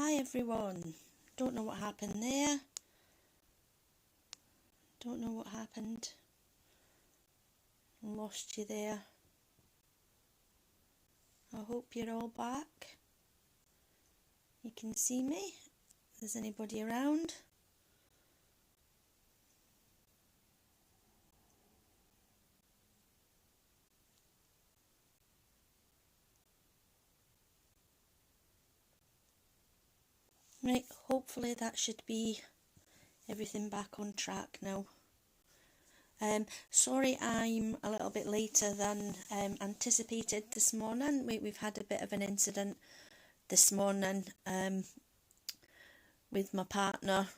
Hi everyone. Don't know what happened there. Don't know what happened. Lost you there. I hope you're all back. You can see me. Is anybody around? Right, hopefully that should be everything back on track now. Sorry I'm a little bit later than anticipated this morning. We've had a bit of an incident this morning with my partner.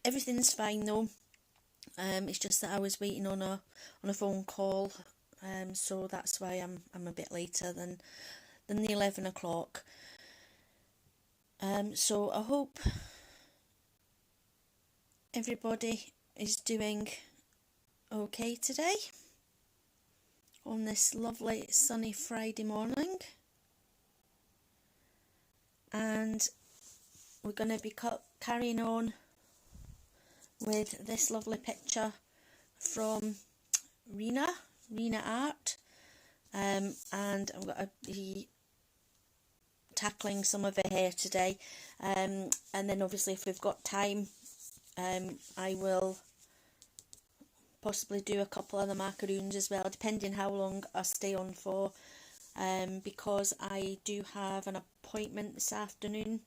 Everything's fine though. It's just that I was waiting on a phone call, so that's why I'm a bit later than the 11 o'clock. So I hope everybody is doing okay today on this lovely sunny Friday morning, and we're going to be carrying on with this lovely picture from Rina Arts, and I'm going to be tackling some of her hair today, and then obviously if we've got time I will possibly do a couple of the macaroons as well, depending how long I stay on for, because I do have an appointment this afternoon.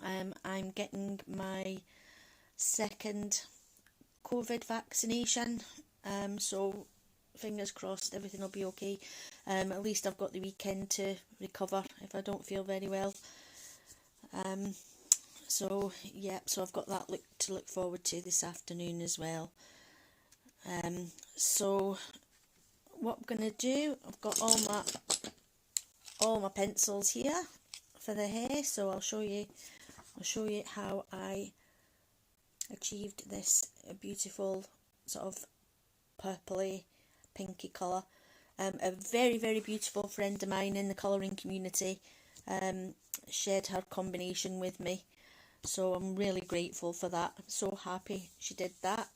I'm getting my second COVID vaccination, so fingers crossed everything will be okay. At least I've got the weekend to recover if I don't feel very well. So yeah, so I've got that to look forward to this afternoon as well. So what I'm gonna do, I've got all my pencils here for the hair, so I'll show you how I achieved this beautiful sort of purpley pinky colour. A very beautiful friend of mine in the colouring community shared her combination with me, so I'm really grateful for that. I'm so happy she did that.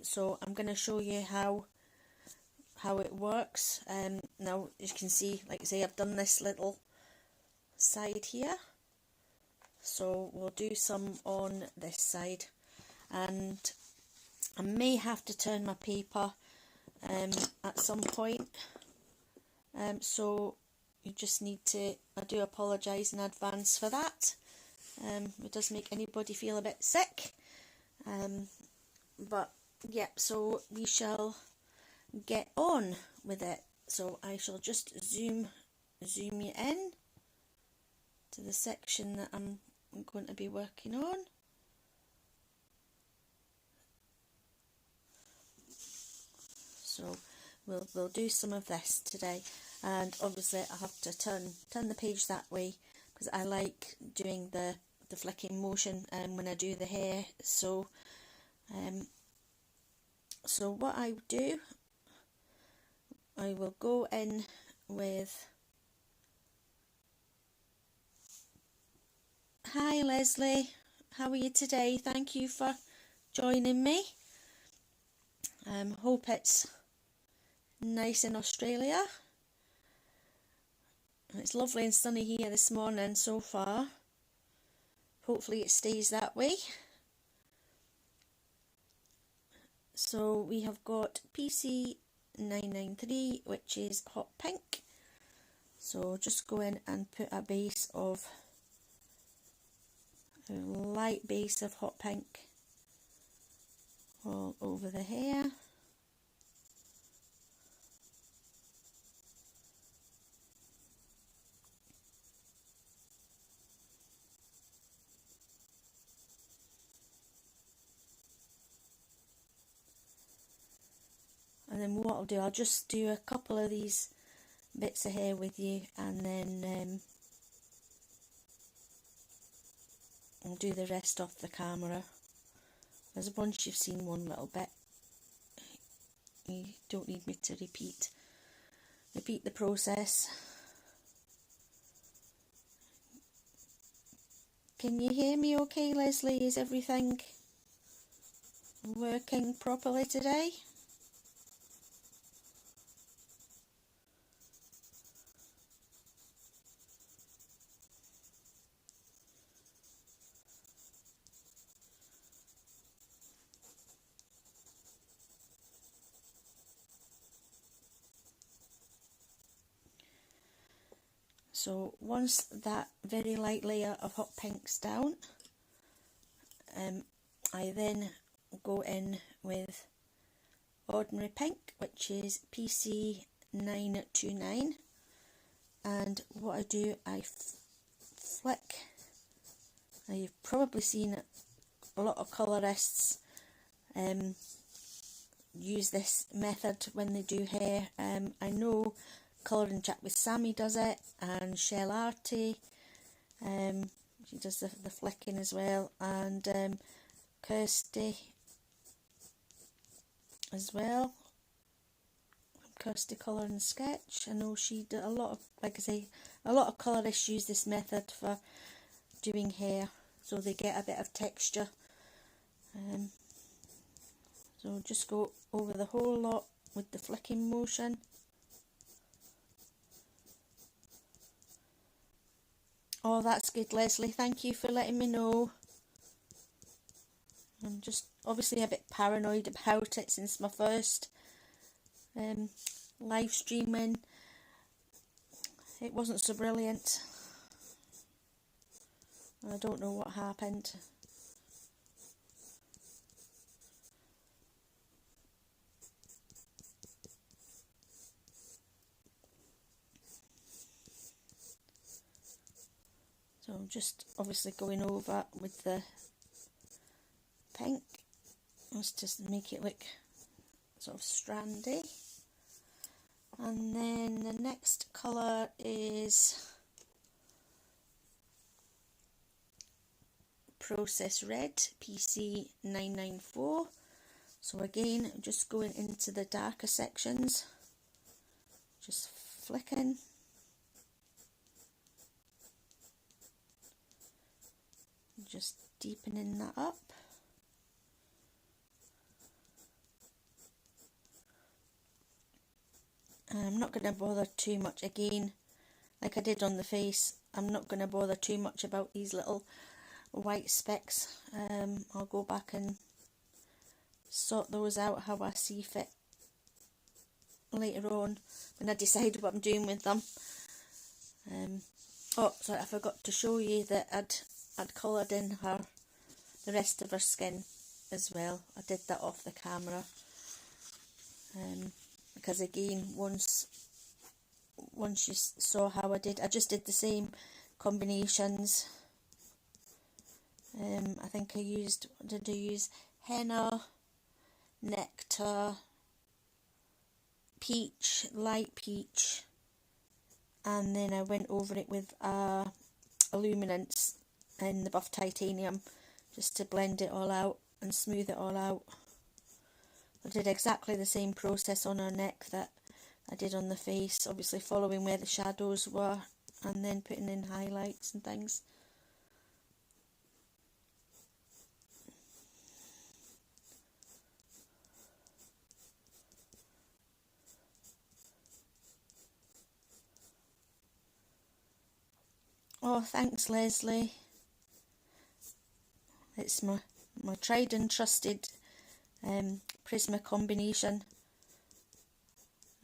So I'm going to show you how it works. Now as you can see, like I say, I've done this little side here, so we'll do some on this side, and I may have to turn my paper at some point, so you just need to, I do apologise in advance for that. It does make anybody feel a bit sick, but yeah, so we shall get on with it. So I shall just zoom you in to the section that I'm going to be working on. So we'll do some of this today, and obviously I have to turn the page that way because I like doing the flicking motion when I do the hair. So so what I do, I will go in with, hi Leslie, how are you today? Thank you for joining me. Hope it's nice in Australia. It's lovely and sunny here this morning so far. Hopefully it stays that way. So we have got PC939, which is hot pink. So just go in and put a light base of hot pink all over the hair. And then what I'll do, I'll just do a couple of these bits of hair with you, and then I'll do the rest off the camera. There's a bunch you've seen one little bit. You don't need me to repeat the process. Can you hear me okay, Leslie? Is everything working properly today? So once that very light layer of hot pink's down, I then go in with ordinary pink, which is PC929, and what I do, I flick. Now you've probably seen a lot of colourists use this method when they do hair. I know Colouring Chat with Sammy does it, and Shell Arty, she does the flicking as well, and Kirsty as well, Kirsty Colour and Sketch. I know she did a lot of, like I say, a lot of colourists use this method for doing hair, so they get a bit of texture. So just go over the whole lot with the flicking motion. Oh, that's good, Leslie. Thank you for letting me know. I'm just obviously a bit paranoid about it since my first live streaming. It wasn't so brilliant. I don't know what happened. So I'm just obviously going over with the pink. Let's just make it look sort of strandy. And then the next colour is Process Red, PC994. So again, just going into the darker sections, just flicking. Just deepening that up. And I'm not going to bother too much again, like I did on the face. I'm not going to bother too much about these little white specks. I'll go back and sort those out how I see fit later on when I decide what I'm doing with them. Oh, sorry, I forgot to show you that I'd coloured in the rest of her skin as well. I did that off the camera, because again, once you saw how I just did the same combinations. I think I used, what did I use? Henna, Nectar, Peach, light peach, and then I went over it with a Luminance in the buff titanium, just to blend it all out and smooth it all out. I did exactly the same process on her neck that I did on the face, obviously following where the shadows were and then putting in highlights and things. Oh, thanks, Leslie. It's my tried and trusted Prisma combination.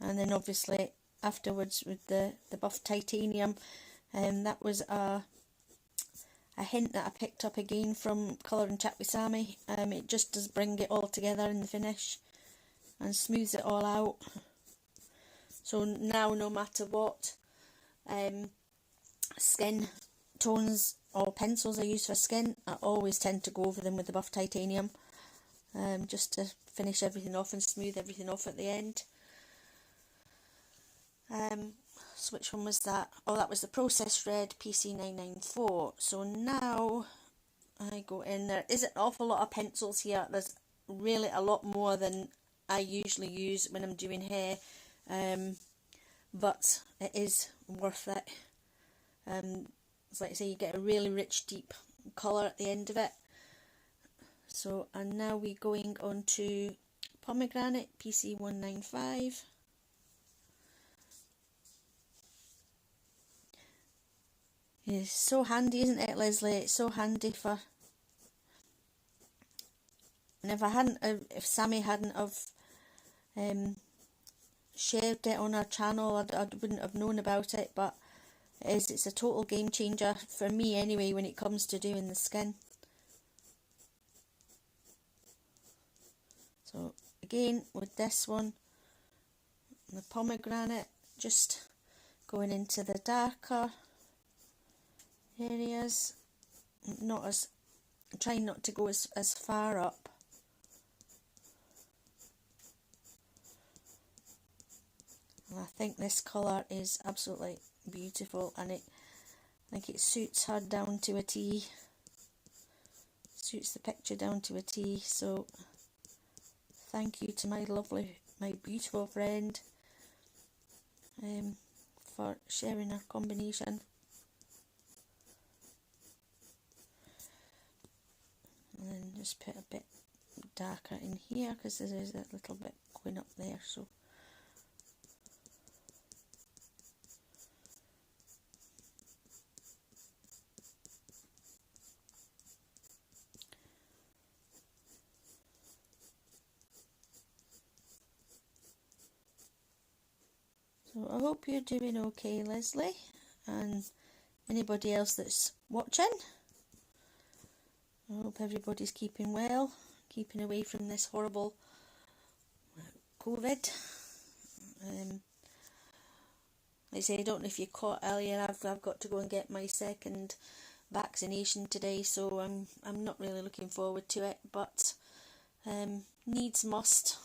And then obviously afterwards with the buff titanium, that was a hint that I picked up again from Colouring Chat with Sammy. It just does bring it all together in the finish and smooths it all out. So now, no matter what skin tones or pencils I use for skin, I always tend to go over them with the buff titanium, just to finish everything off and smooth everything off at the end. So which one was that? Oh, that was the Process Red PC994. So now I go in. There is an awful lot of pencils here. There's really a lot more than I usually use when I'm doing hair, but it is worth it. It's like I say, you get a really rich deep colour at the end of it. So, and now we're going on to Pomegranate PC939. It's so handy, isn't it, Leslie? It's so handy for... And if Sammy hadn't have shared it on our channel, I wouldn't have known about it, but it's a total game changer for me anyway when it comes to doing the skin. So again with this one, the pomegranate, just going into the darker areas, trying not to go as far up. And I think this colour is absolutely beautiful, and I think it suits her down to a T. Suits the picture down to a T. So thank you to my beautiful friend for sharing her combination. And then just put a bit darker in here because there is a little bit going up there. So I hope you're doing okay, Leslie, and anybody else that's watching. I hope everybody's keeping well, keeping away from this horrible COVID. Like I say, I don't know if you caught earlier, I've got to go and get my second vaccination today, so I'm not really looking forward to it, but needs must.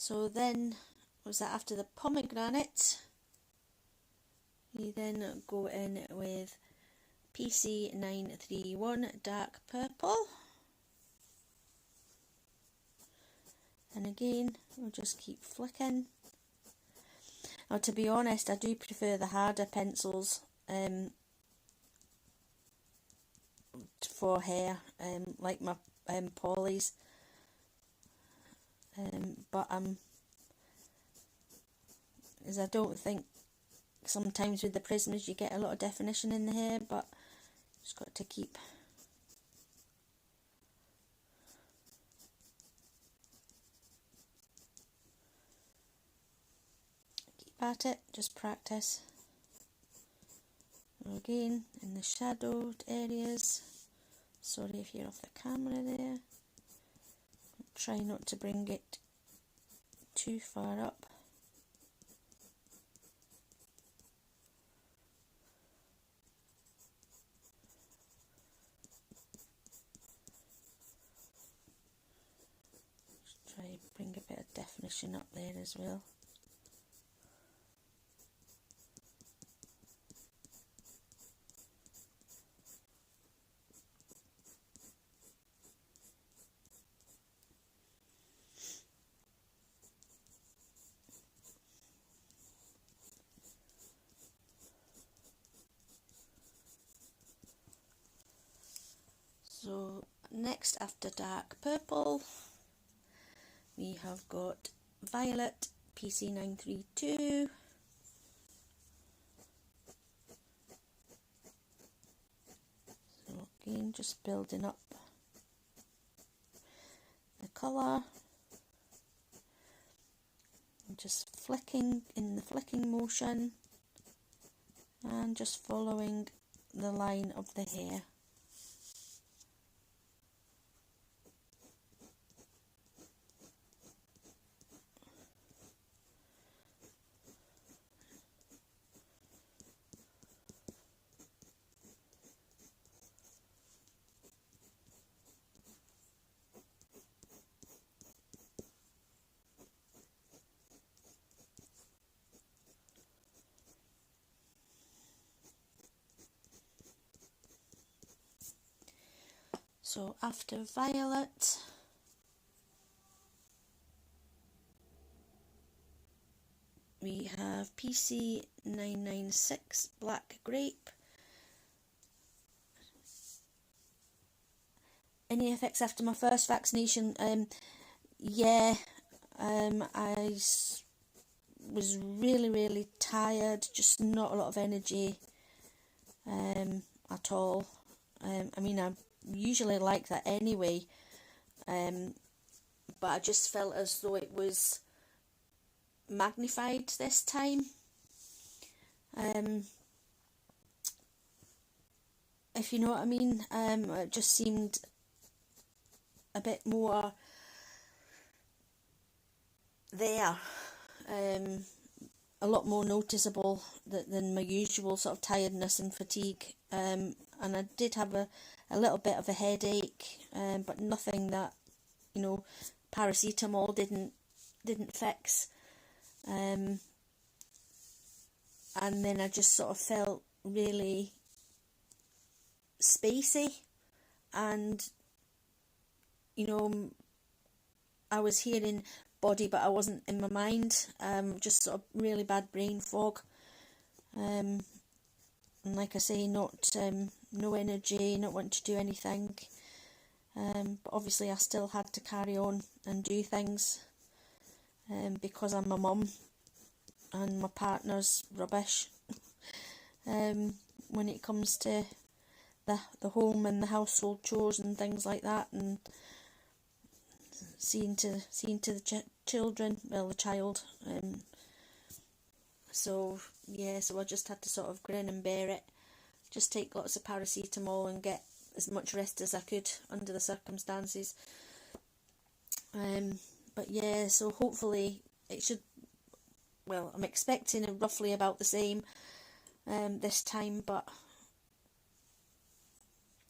So then, was that after the pomegranate? We then go in with PC931 Dark Purple. And again, we'll just keep flicking. Now, to be honest, I do prefer the harder pencils for hair, like my Polly's. But as I don't think sometimes with the Prismas you get a lot of definition in the hair, but just got to keep at it, just practice. Again, in the shadowed areas, sorry if you're off the camera there, try not to bring it too far up. Just try and bring a bit of definition up there as well. So next, after dark purple, we have got violet PC932. So again, just building up the colour, and just flicking in the flicking motion, and just following the line of the hair. So after violet, we have PC996 Black Grape. any effects after my first vaccination? Yeah, was really tired, just not a lot of energy at all. I mean, I usually like that anyway, but I just felt as though it was magnified this time. If you know what I mean. It just seemed a bit more there, a lot more noticeable than my usual sort of tiredness and fatigue. And I did have a little bit of a headache, but nothing that, you know, paracetamol didn't fix. And then I just sort of felt really spacey, and you know, I was hearing body but I wasn't in my mind, just sort of really bad brain fog, and like I say, not no energy, not wanting to do anything, but obviously I still had to carry on and do things, because I'm a mum and my partner's rubbish when it comes to the home and the household chores and things like that, and seeing to the children, well, the child. So yeah, so I just had to sort of grin and bear it, just take lots of paracetamol and get as much rest as I could under the circumstances. But yeah, so hopefully it should, well, I'm expecting roughly about the same this time, but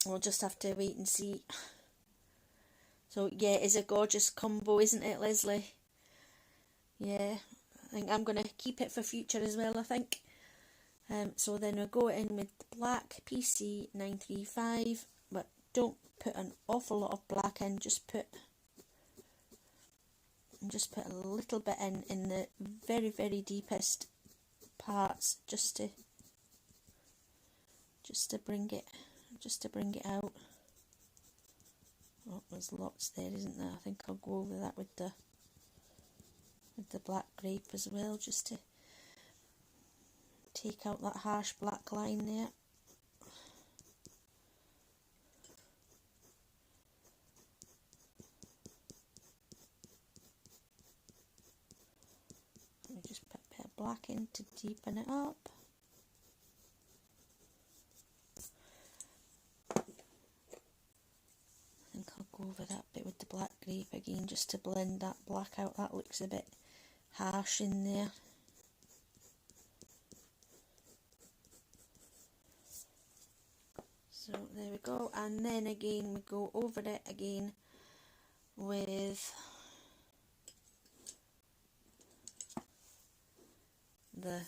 we'll just have to wait and see. So yeah, it's a gorgeous combo, isn't it, Leslie? Yeah, I think I'm going to keep it for future as well, I think. So then we'll go in with the black PC935, but don't put an awful lot of black in, just put a little bit in the very deepest parts, just to bring it out. Oh, there's lots there, isn't there? I think I'll go over that with the black grape as well, just to take out that harsh black line there. Let me just put a bit of black in to deepen it up. I think I'll go over that bit with the black grape again, just to blend that black out. That looks a bit harsh in there. So there we go, and then again we go over it again with the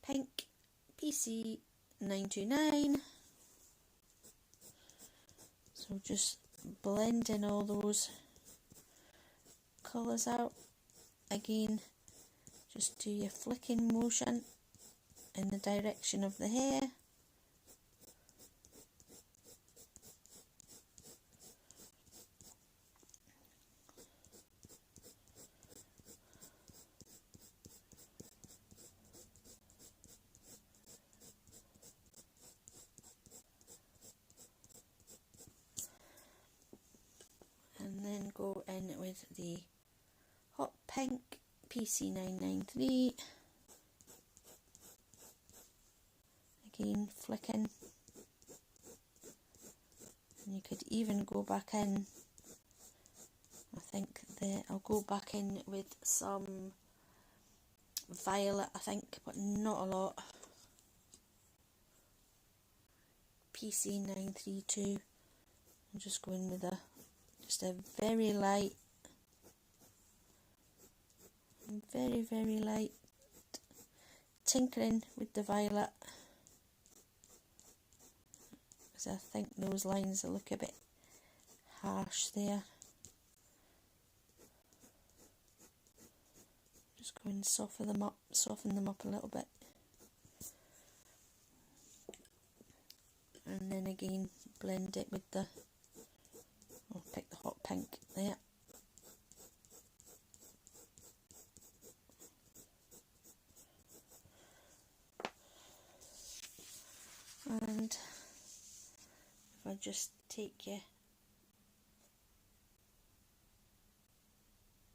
pink PC929. So just blending all those colours out. Again, just do your flicking motion in the direction of the hair. And then go in with the hot pink PC993. Again, flicking. And you could even go back in, I think I'll go back in with some violet, I think, but not a lot. PC932. I'm just going with just a very light, very light tinkering with the violet, because I think those lines look a bit harsh there. Just go and soften them up a little bit, and then again blend it with the pink there. And if I just take you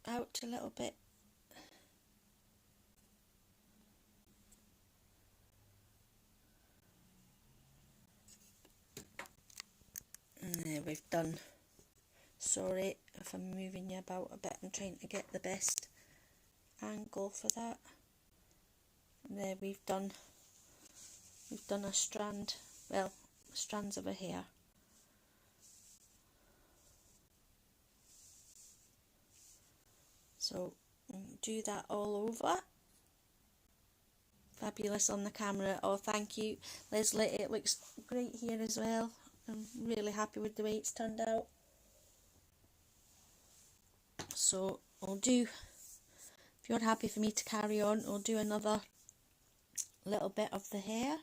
out a little bit, and there we've done. Sorry if I'm moving you about a bit, I'm trying to get the best angle for that. And there we've done a strand, well, strands of her hair. So do that all over. Fabulous on the camera. Oh, thank you, Leslie. It looks great here as well. I'm really happy with the way it's turned out. So I'll do, if you're happy for me to carry on, I'll do another little bit of the hair.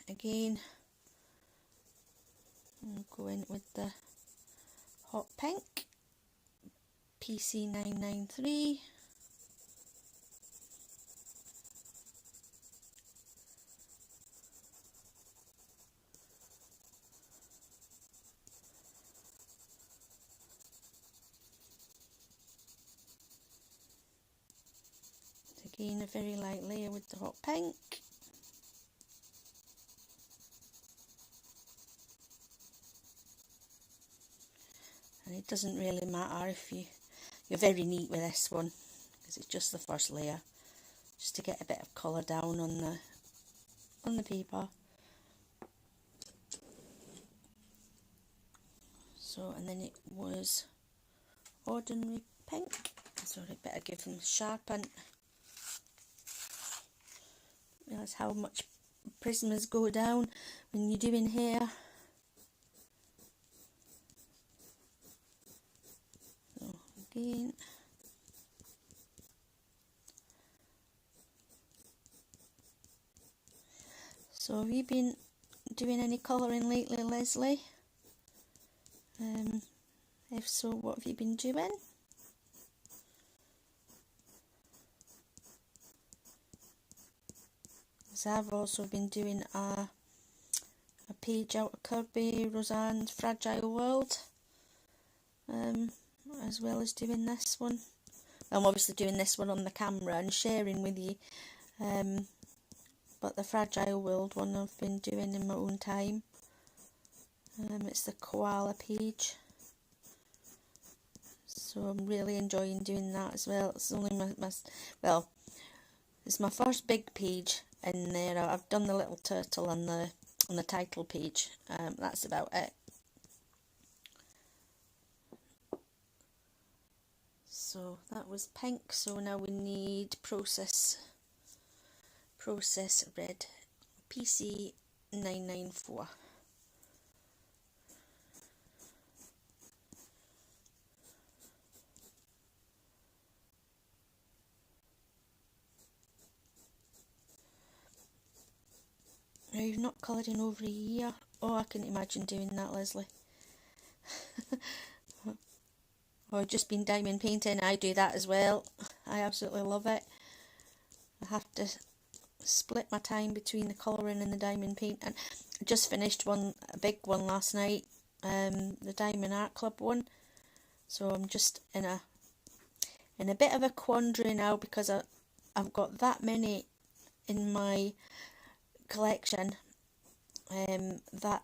Again, I'll go in with the hot pink, PC993. Again, a very light layer with the hot pink. And it doesn't really matter if you're very neat with this one, because it's just the first layer, just to get a bit of colour down on the paper. So, and then it was ordinary pink. Sorry, better give them sharpen. Realise how much Prismas go down when you're doing hair. So again, so have you been doing any colouring lately, Leslie? If so, what have you been doing? So I've also been doing a page out of Kirby Roseanne's Fragile World, as well as doing this one. I'm obviously doing this one on the camera and sharing with you, but the Fragile World one I've been doing in my own time. It's the koala page, so I'm really enjoying doing that as well. It's only well, it's my first big page in there. I've done the little turtle on the title page. That's about it. So that was pink. So now we need process red, PC994. Now you've not coloured in over a year. Oh, I can imagine doing that, Leslie. Or just been diamond painting. I do that as well. I absolutely love it. I have to split my time between the colouring and the diamond paint. And I just finished a big one last night, the Diamond Art Club one. So I'm just in a bit of a quandary now, because I've got that many in my collection that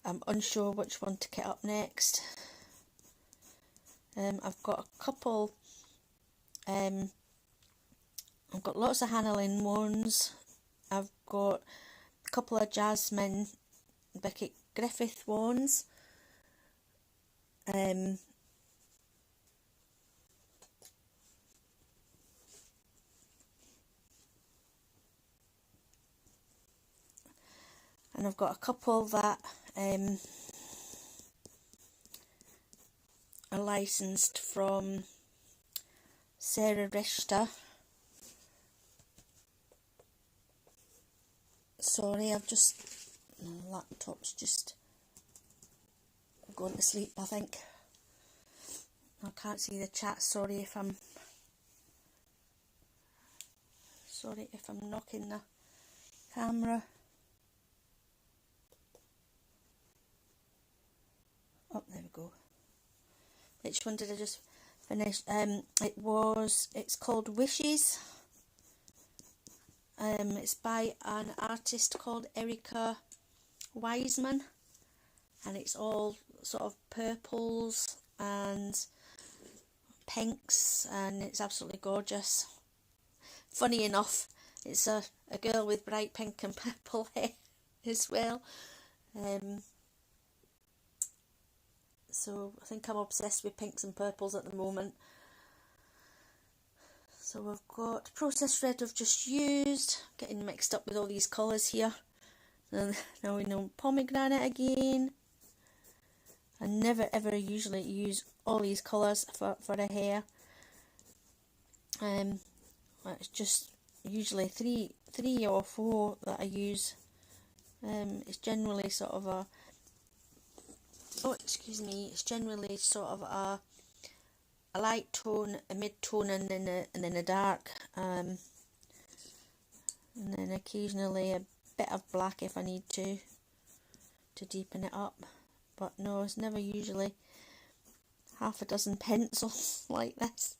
I'm unsure which one to get up next. I've got a couple, I've got lots of Henna ones. I've got a couple of Jasmine Beckett Griffith ones. And I've got a couple that are licensed from Sarah Richter. Sorry, I've just laptop's just going to sleep, I think. I can't see the chat. Sorry if I'm knocking the camera. Oh, there we go. Which one did I just finish? It's called Wishes. It's by an artist called Erica Wiseman, and it's all sort of purples and pinks, and it's absolutely gorgeous. Funny enough, it's a girl with bright pink and purple hair as well. So I think I'm obsessed with pinks and purples at the moment. So I've got processed red I've just used, getting mixed up with all these colours here. And now we know pomegranate again. I never ever usually use all these colours for the hair. It's just usually three or four that I use. It's generally sort of a it's generally sort of a light tone, a mid tone, and then a dark, and then occasionally a bit of black if I need to deepen it up. But no, it's never usually half a dozen pencils like this.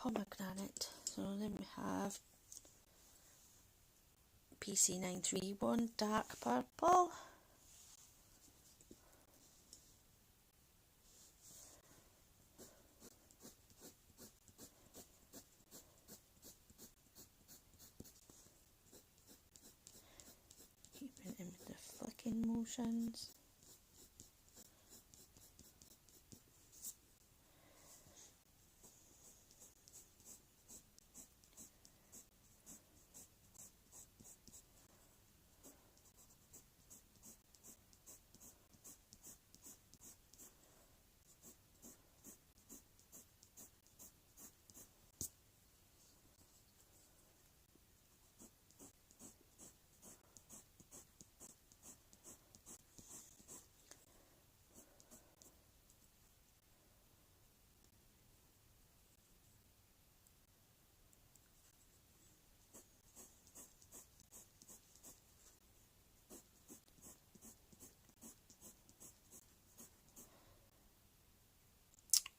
Pomegranate. So then we have PC939 dark purple. Keeping in with the flicking motions.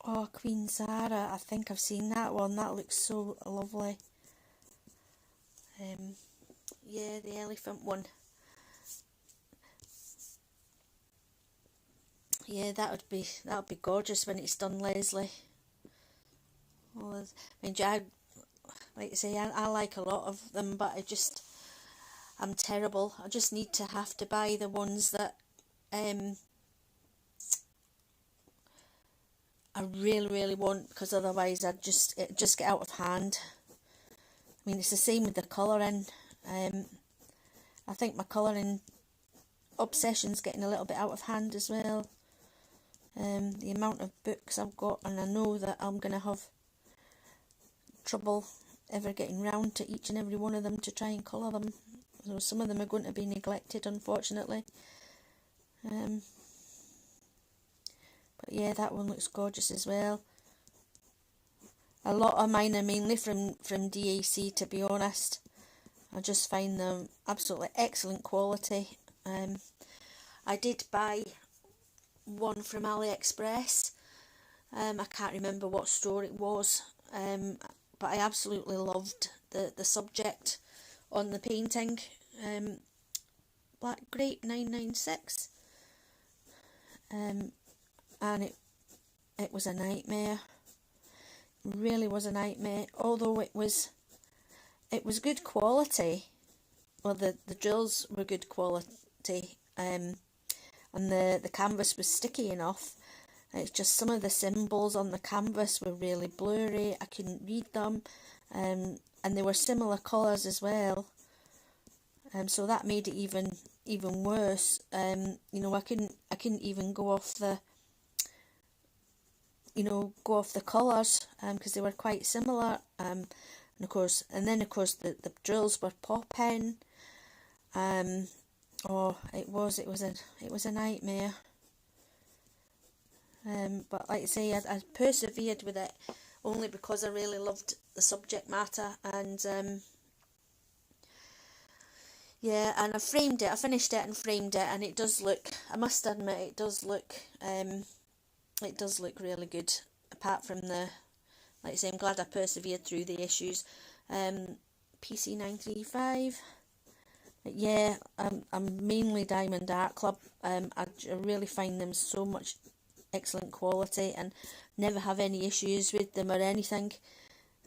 Oh, Queen Zara, I think I've seen that one. That looks so lovely. Yeah, the elephant one. Yeah, that would be gorgeous when it's done, Leslie. Well, I mean, like I say, I like a lot of them, but I'm terrible. I just need to have to buy the ones that I really want, because otherwise it just get out of hand. I mean, it's the same with the colouring. I think my colouring obsession's getting a little bit out of hand as well. The amount of books I've got, and I know that I'm going to have trouble ever getting round to each and every one of them to try and colour them. So some of them are going to be neglected, unfortunately. But yeah, that one looks gorgeous as well. A lot of mine are mainly from DAC, to be honest. I just find them absolutely excellent quality. I did buy one from AliExpress. I can't remember what store it was, but I absolutely loved the subject on the painting. Black Grape 996. And it was a nightmare. Really was a nightmare. Although it was good quality. Well, the drills were good quality. And the canvas was sticky enough. It's just some of the symbols on the canvas were really blurry. I couldn't read them, and they were similar colours as well. So that made it even worse. You know, I couldn't even go off the colours, because they were quite similar. And of course the drills were popping. Oh, it was a nightmare. But like I say, I persevered with it only because I really loved the subject matter, and yeah, and I framed it. I finished it and framed it, and it does look, I must admit, it does look really good. Apart from the, like I say, I'm glad I persevered through the issues. PC935. Yeah, I'm mainly Diamond Art Club. I really find them so much excellent quality and never have any issues with them or anything.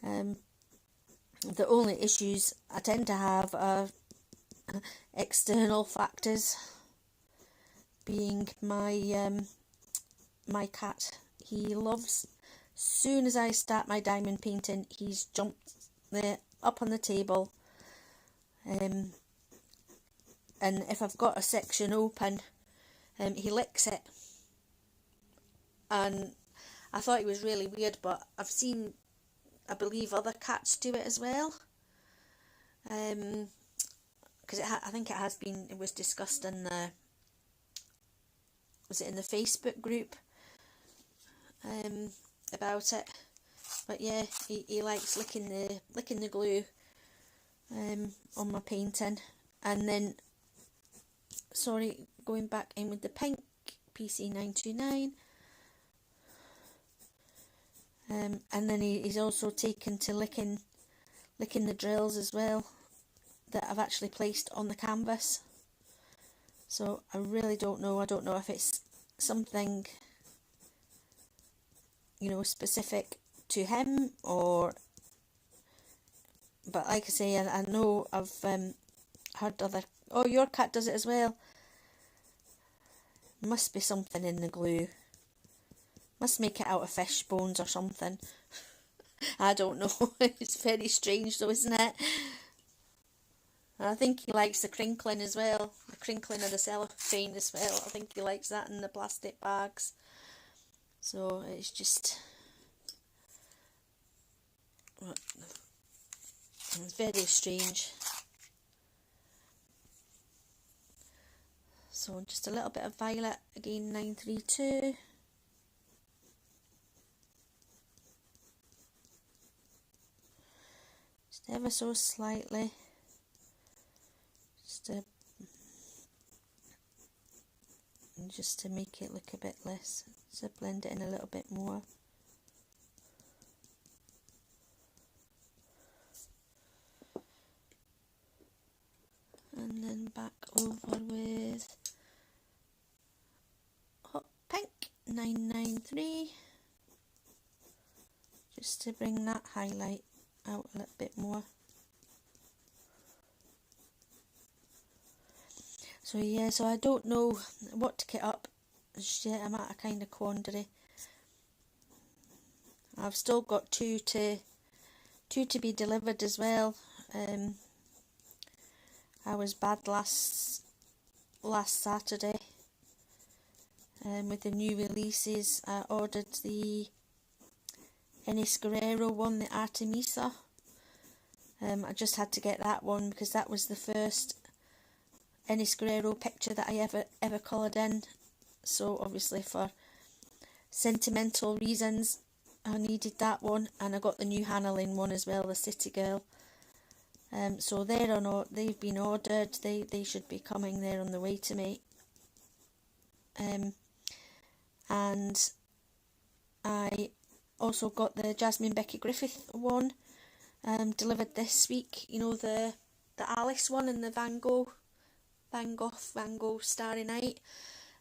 The only issues I tend to have are external factors, being my cat. He loves, soon as I start my diamond painting, he's jumped there up on the table, and if I've got a section open, he licks it. And I thought it was really weird, but I've seen, I believe, other cats do it as well. Because I think it was discussed in the, was it in the Facebook group, about it. But yeah, he likes licking the glue on my painting. And then, sorry, going back in with the pink PC929. And then he's also taken to licking the drills as well that I've actually placed on the canvas. So I really don't know. I don't know if it's something, you know, specific to him, or, but like I say, I know I've heard other, oh, your cat does it as well. Must be something in the glue. Must make it out of fish bones or something. I don't know. It's very strange though, isn't it? And I think he likes the crinkling as well. The crinkling of the cellophane as well. I think he likes that in the plastic bags. So it's just, it's very strange. So just a little bit of violet, again 932. Just ever so slightly. Just to make it look a bit less. So blend it in a little bit more. And then back over with hot pink 993, just to bring that highlight out a little bit more. So yeah, so I don't know what to get up. Shit, I'm at a kind of quandary. I've still got two to be delivered as well. I was bad last Saturday. With the new releases, I ordered the Ennis Guerrero one, the Artemisa. I just had to get that one because that was the first Ennis Guerrero picture that I ever coloured in. So obviously for sentimental reasons I needed that one, and I got the new Henna one as well, the City Girl. So they've been ordered. They should be coming. They're on the way to me. And I also got the Jasmine Becky Griffith one delivered this week. You know, the Alice one and the Van Gogh Starry Night.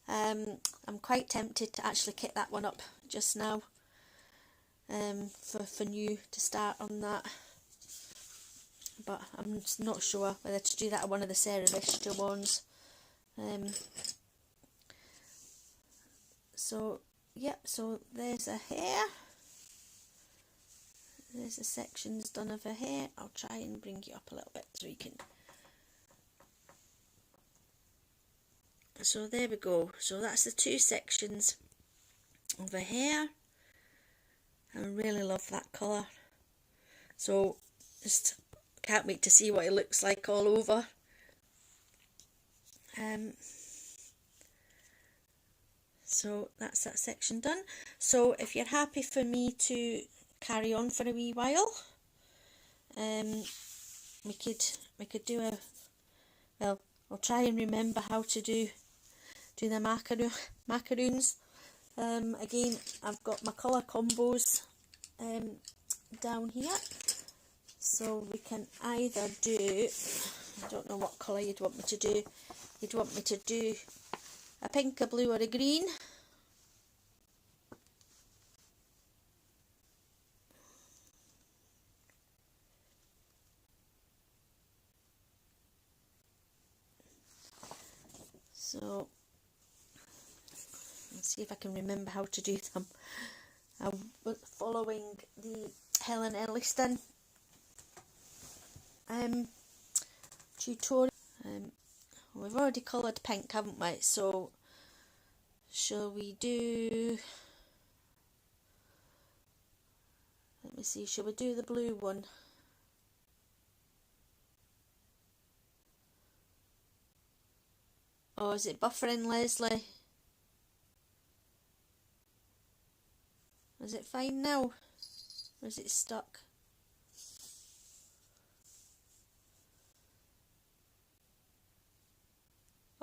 I'm quite tempted to actually kit that one up just now, for new to start on that, but I'm just not sure whether to do that or one of the Sarah Richter ones. So yep, so there's a hair. There's the sections done of her hair. I'll try and bring you up a little bit so you can. So there we go. So that's the two sections of her hair. I really love that colour. So just can't wait to see what it looks like all over. So that's that section done. So if you're happy for me to carry on for a wee while, we could do a, well, I'll try and remember how to do the macaroons. Again, I've got my colour combos down here, so we can either do, I don't know what colour you'd want me to do. You'd want me to do a pink, a blue or a green. So let's see if I can remember how to do them. I'm following the Helen Elliston tutorial. We've already coloured pink, haven't we? So shall we do, let me see, shall we do the blue one? Oh, is it buffering, Leslie? Is it fine now? Or is it stuck?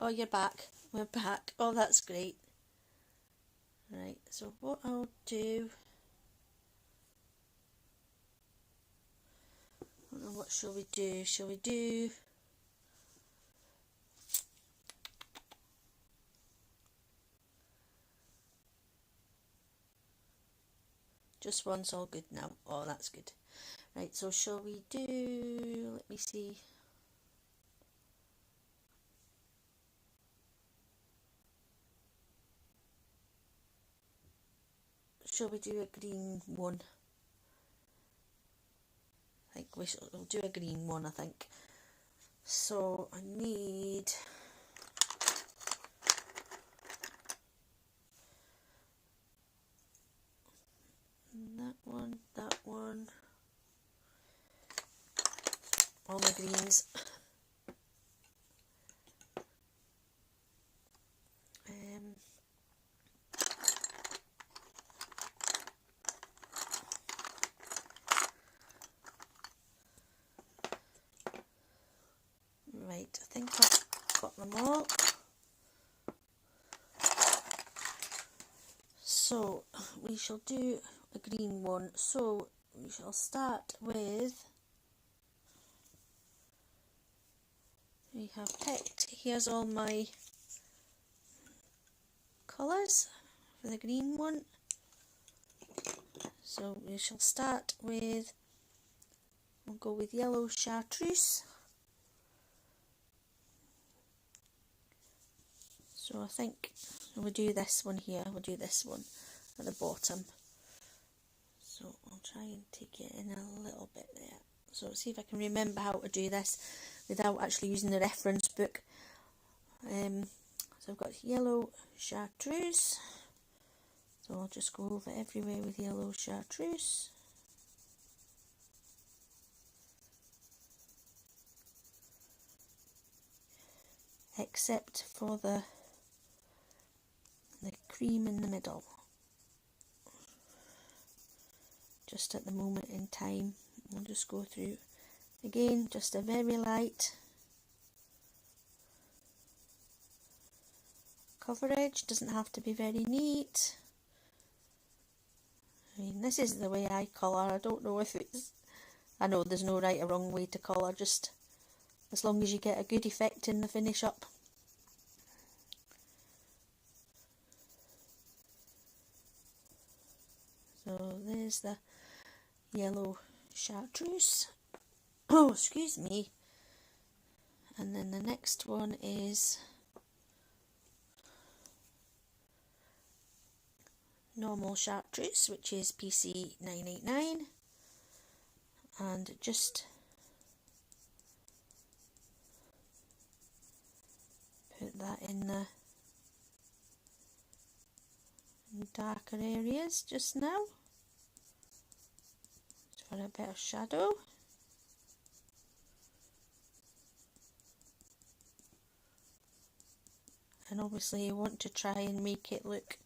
Oh, you're back. We're back. Oh, that's great. Right, so what I'll do, I don't know, what shall we do? Shall we do, just one's all good now. Oh, that's good. Right, so shall we do, let me see. Shall we do a green one? I think we'll do a green one, I think. So I need that one, all my greens. Right, I think I've got them all. So we shall do a green one. So we shall start with, we have picked, here's all my colours for the green one. So we shall start with, we'll go with yellow chartreuse. So I think we'll do this one here, we'll do this one at the bottom. So I'll try and take it in a little bit there. So let's see if I can remember how to do this without actually using the reference book. So I've got yellow chartreuse. So I'll just go over everywhere with yellow chartreuse. Except for the cream in the middle. Just at the moment in time, we'll just go through again, just a very light coverage, doesn't have to be very neat. I mean, this is the way I colour. I don't know if it's, I know there's no right or wrong way to colour, just as long as you get a good effect in the finish up. So there's the yellow chartreuse. Oh, excuse me. And then the next one is normal chartreuse, which is PC989, and just put that in the darker areas just now for a bit of shadow. And obviously you want to try and make it look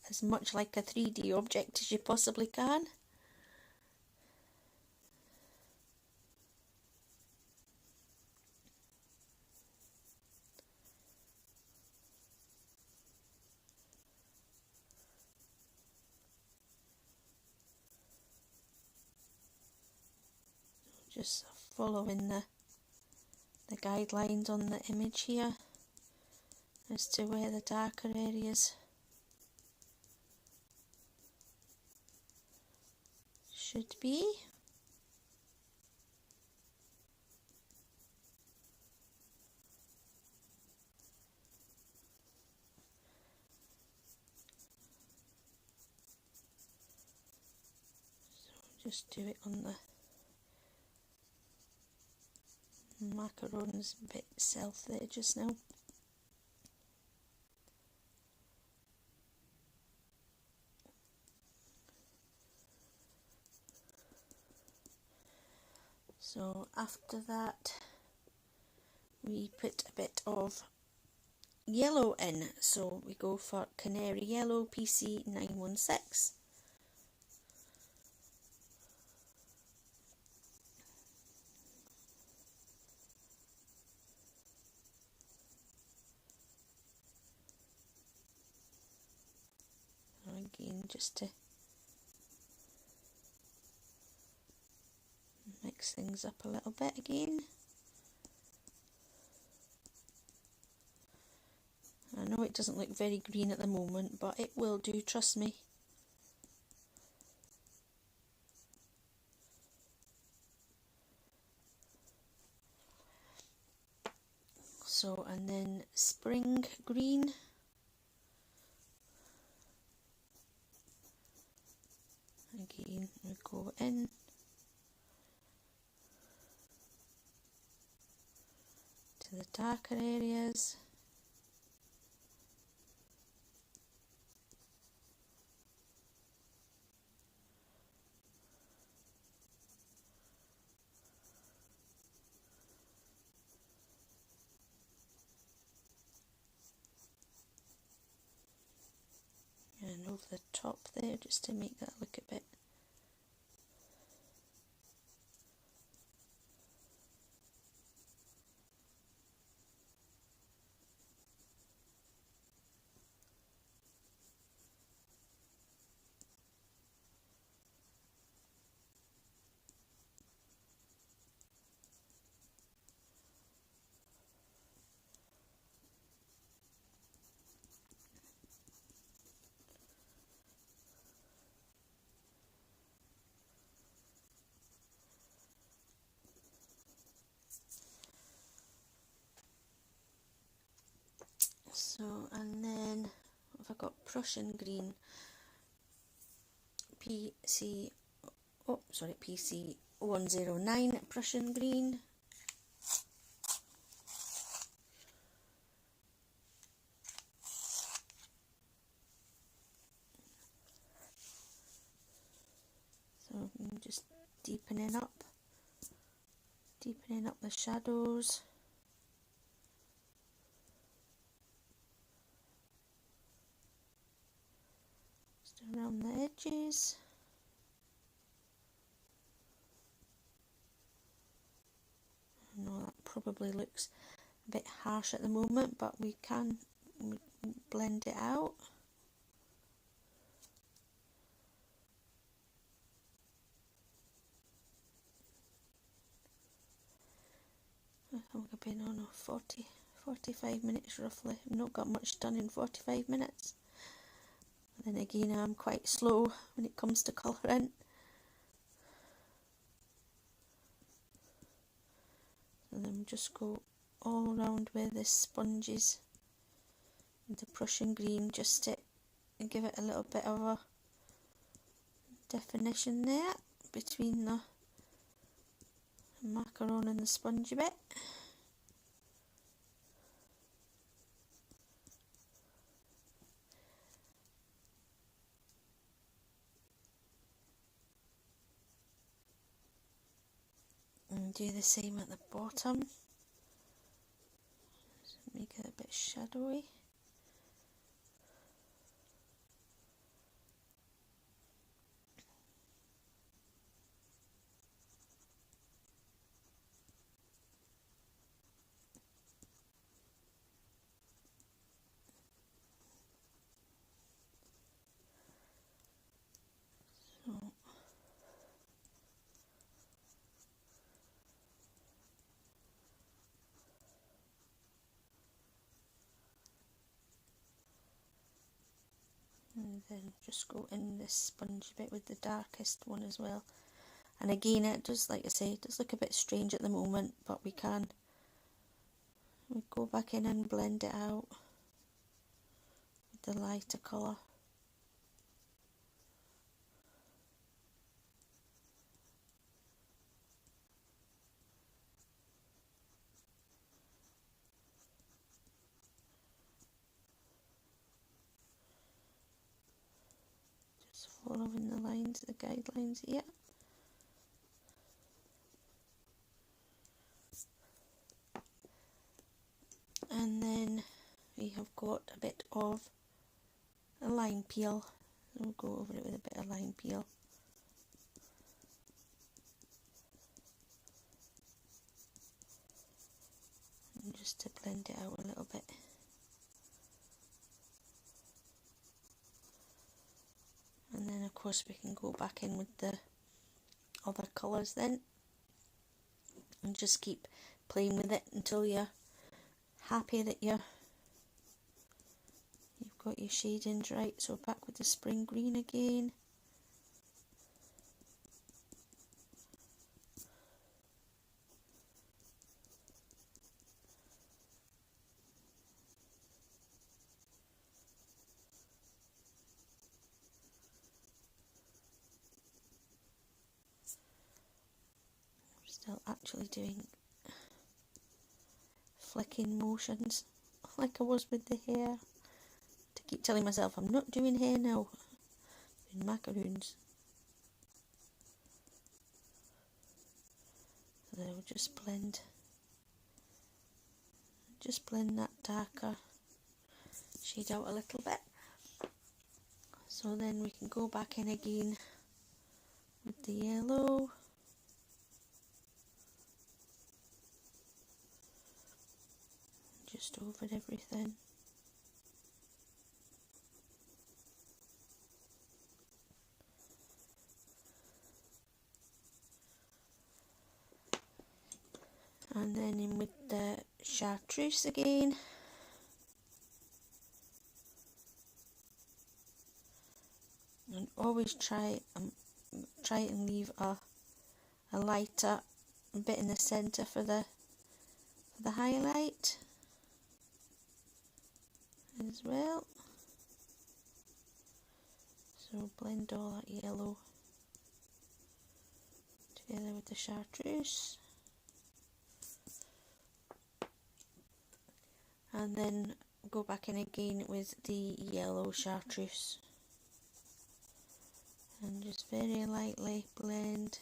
as much like a 3D object as you possibly can. Just following the guidelines on the image here as to where the darker areas should be. So just do it on the Macaroons bit south there just now. So after that we put a bit of yellow in, so we go for Canary Yellow PC916. Again, just to mix things up a little bit again. I know it doesn't look very green at the moment, but it will do, trust me. So, and then Spring Green. Again, we go in to the darker areas. And over the top there, just to make that look a bit so. And then have I got Prussian Green PC109 Prussian Green. So I'm just deepening up the shadows. Just around the edges. I know that probably looks a bit harsh at the moment, but we can blend it out. I think I've been on 45 minutes roughly. I've not got much done in 45 minutes. And then again, I'm quite slow when it comes to colouring. And then just go all around where the sponges and the Prussian green, just to to give it a little bit of a definition there between the macaron and the spongy bit. And do the same at the bottom. Just make it a bit shadowy. And then just go in this spongy bit with the darkest one as well. And again, it does, like I say, it does look a bit strange at the moment, but we go back in and blend it out with the lighter colour. Just following the lines, the guidelines here. And then we have got a bit of a lime peel. We'll go over it with a bit of lime peel. And just to blend it out a little bit. And then of course we can go back in with the other colours then. And just keep playing with it until you're happy that you've got your shadings right. So back with the spring green again. I'm still actually doing flicking motions like I was with the hair, to keep telling myself I'm not doing hair now, I'm doing macaroons. So we'll just blend that darker shade out a little bit. So then we can go back in again with the yellow. Just over everything. And then in with the chartreuse again. And always try and leave a lighter bit in the centre for the highlight as well. So blend all that yellow together with the chartreuse. And then go back in again with the yellow chartreuse. And just very lightly blend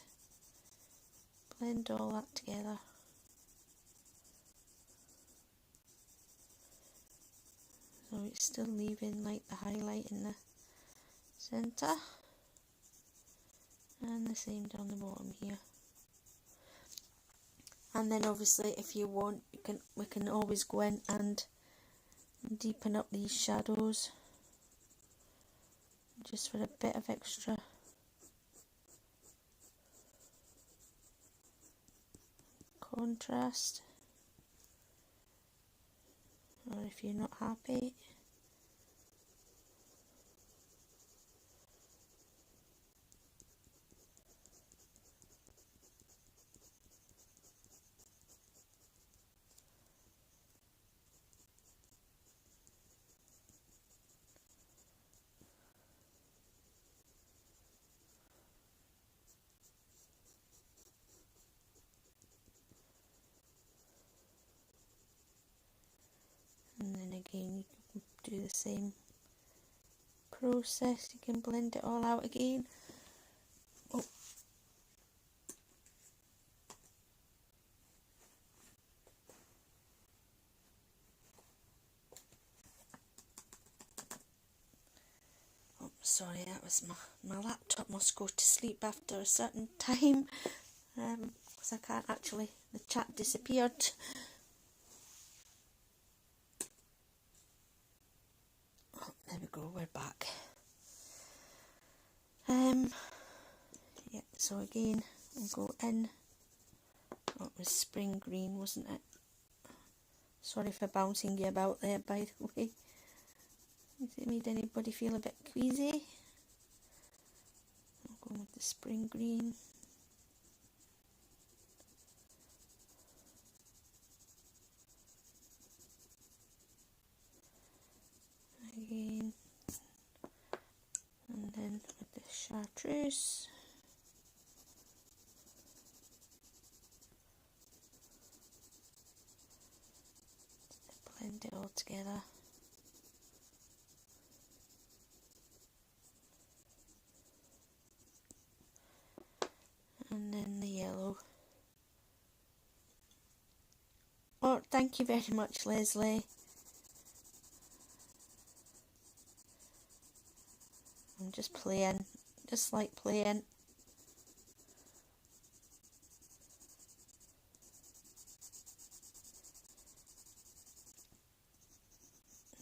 all that together. So it's still leaving like the highlight in the centre. And the same down the bottom here. And then obviously if you want, we can always go in and deepen up these shadows just for a bit of extra contrast. Or if you're not happy, do the same process. You can blend it all out again. Oh. Oh, sorry, that was my laptop must go to sleep after a certain time, because I can't actually, the chat disappeared. Oh, there we go, we're back. Yeah, so again, we'll go in. Oh, it was spring green, wasn't it? Sorry for bouncing you about there, by the way. Has it made anybody feel a bit queasy? I'll go with the spring green. Again. And then with the chartreuse. Blend it all together. And then the yellow. Oh, thank you very much, Leslie. I'm just playing, just like playing.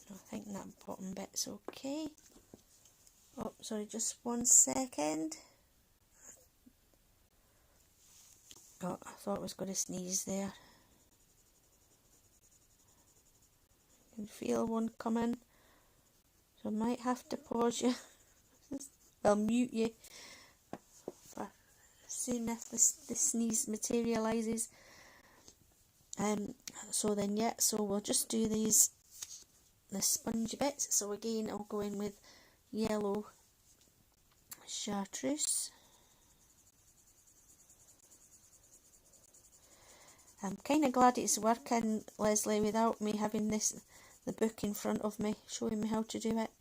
I think that bottom bit's okay. Oh, sorry, just 1 second. Oh, I thought I was going to sneeze there. I can feel one coming, so I might have to pause you. I'll mute you. But soon if the sneeze materialises. So then, yeah, so we'll just do the spongy bits. So again, I'll go in with yellow chartreuse. I'm kind of glad it's working, Leslie, without me having the book in front of me, showing me how to do it.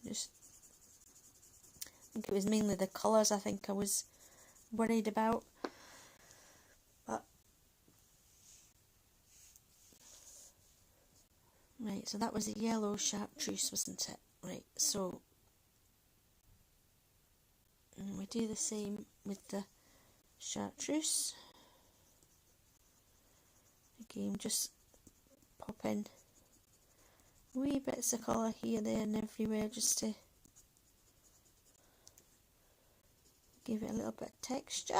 Just, I think it was mainly the colours I think I was worried about. But, right, so that was a yellow chartreuse, wasn't it? Right, so we do the same with the chartreuse. Again, just pop in wee bits of colour here, there and everywhere, just to give it a little bit of texture.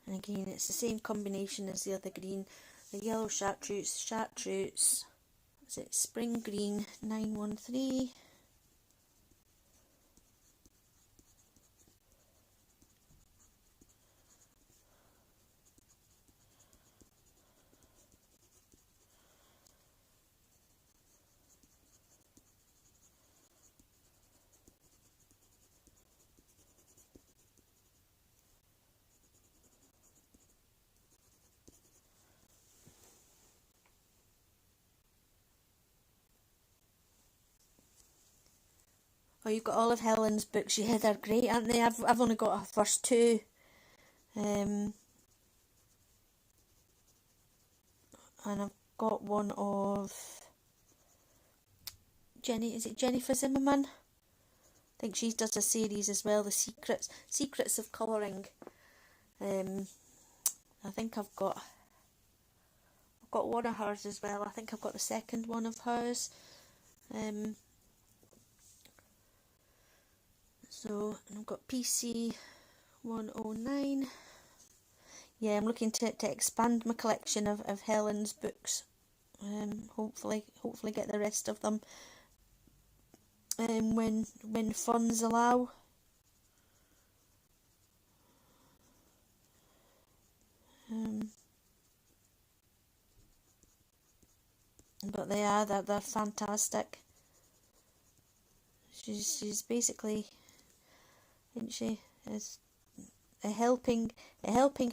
And again, it's the same combination as the other green. The yellow chartreuse, is it spring green 913. Oh, you've got all of Helen's books. Yeah, they're great, aren't they? I've only got her first two. And I've got one of Jenny. Is it Jennifer Zimmerman? I think she does a series as well, the Secrets of Colouring. I think I've got one of hers as well. I think I've got the second one of hers. So I've got PC939. Yeah, I'm looking to expand my collection of Helen's books. Hopefully get the rest of them when funds allow. But they're fantastic. She's basically, isn't she, is a helping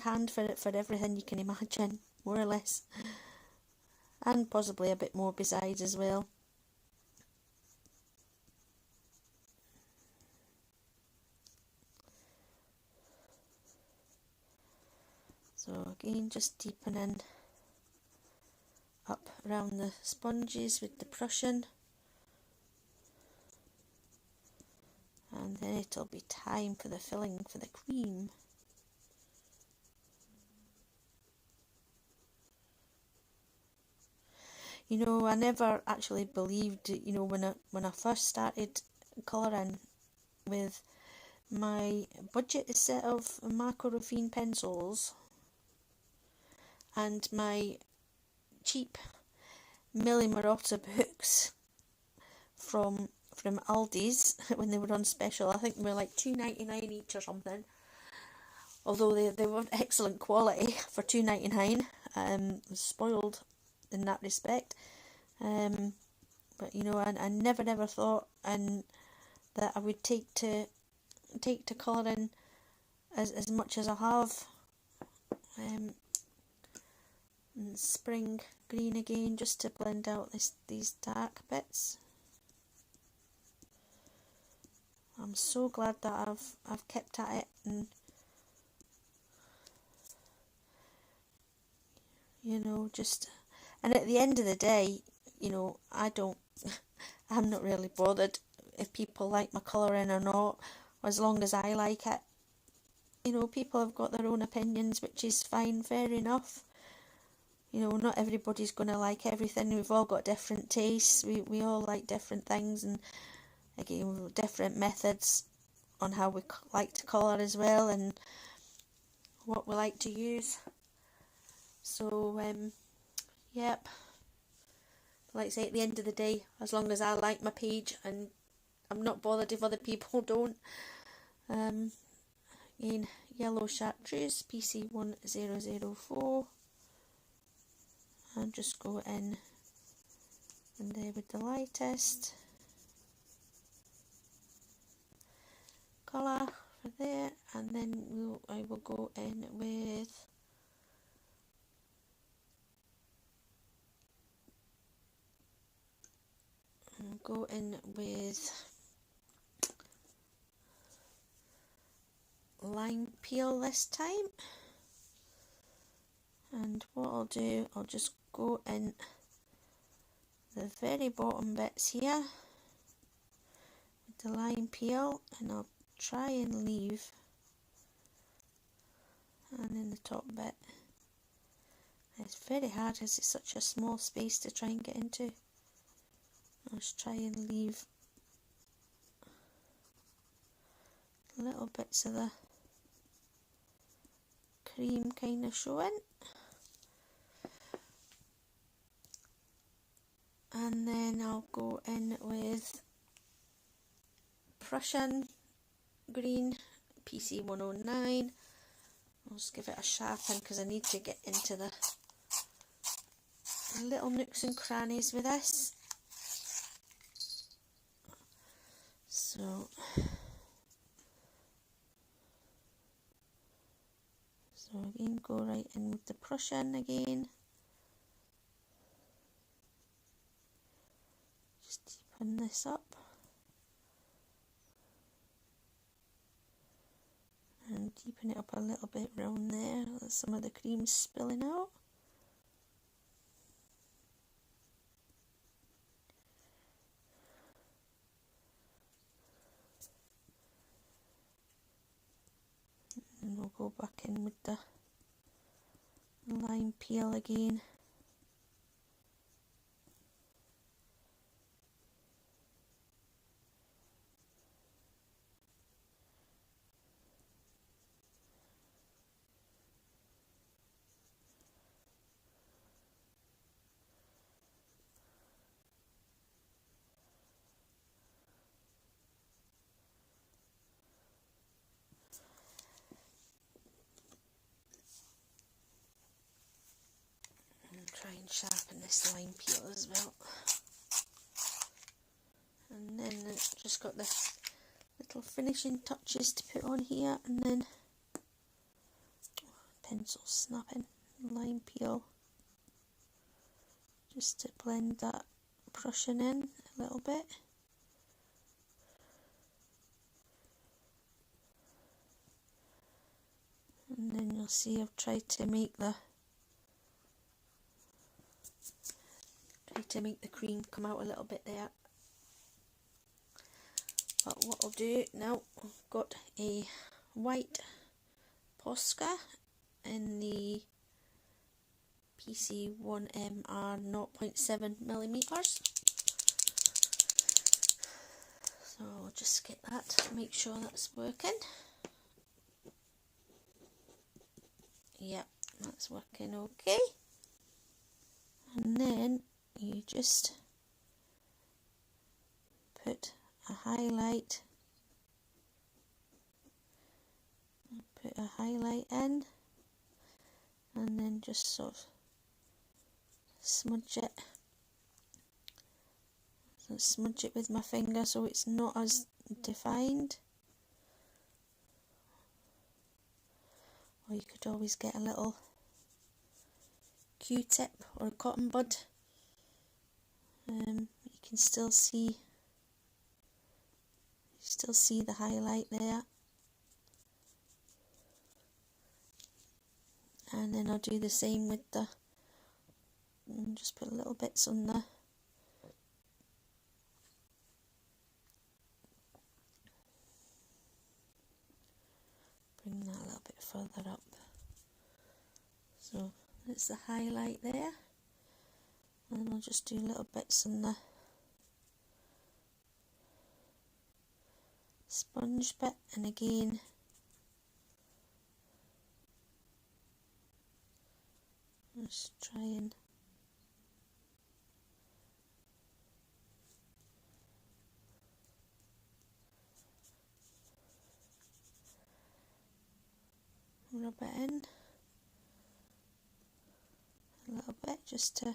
hand for everything you can imagine, more or less, and possibly a bit more besides as well. So again, just deepening up around the sponges with the Prussian, and then it'll be time for the filling for the cream. You know, I never actually believed, you know, when I first started colouring with my budget set of Macaroons pencils and my cheap Milli Marotta books from Aldi's when they were on special. I think they were like $2.99 each or something. Although they were excellent quality for $2.99. Spoiled in that respect. But you know, I never thought that I would take to colouring as much as I have. And spring green again, just to blend out these dark bits. I'm so glad that I've kept at it, and you know, and at the end of the day, you know, I'm not really bothered if people like my colouring or not, as long as I like it. You know, people have got their own opinions, which is fine, fair enough. You know, not everybody's going to like everything. We've all got different tastes. We all like different things, and again, different methods on how we like to colour as well, and what we like to use. So, yep. Like I say, at the end of the day, as long as I like my page, and I'm not bothered if other people don't. Again, yellow chartreuse, PC1004. And just go in there with the lightest colour for there, and then I will go in with lime peel this time. And what I'll do, I'll just go in the very bottom bits here with the lime peel, and I'll try and leave, and in the top bit, it's very hard as it's such a small space to try and get into. I'll just try and leave little bits of the cream kind of showing. And then I'll go in with Prussian green, PC109. I'll just give it a sharpen because I need to get into the little nooks and crannies with this. So again, go right in with the Prussian again. Just deepen this up. And deepen it up a little bit round there. Some of the cream's spilling out. And we'll go back in with the lime peel again. Try and sharpen this lime peel as well. And and then it's just got the little finishing touches to put on here, and then pencil snapping, lime peel, just to blend that brushing in a little bit. And then you'll see I've tried to make the cream come out a little bit there. But what I'll do now, I've got a white Posca in the PC939 0.7 millimeters. So I'll just get that to make sure that's working. Yep, that's working okay. And then you just put a highlight, in, and then just sort of smudge it with my finger so it's not as defined. Or you could always get a little Q-tip or a cotton bud. You can still see the highlight there. And then I'll do the same with the, and just put little bits on the bring that a little bit further up. So there's the highlight there, and I'll just do little bits on the sponge bit, and again just try and rub it in a little bit just to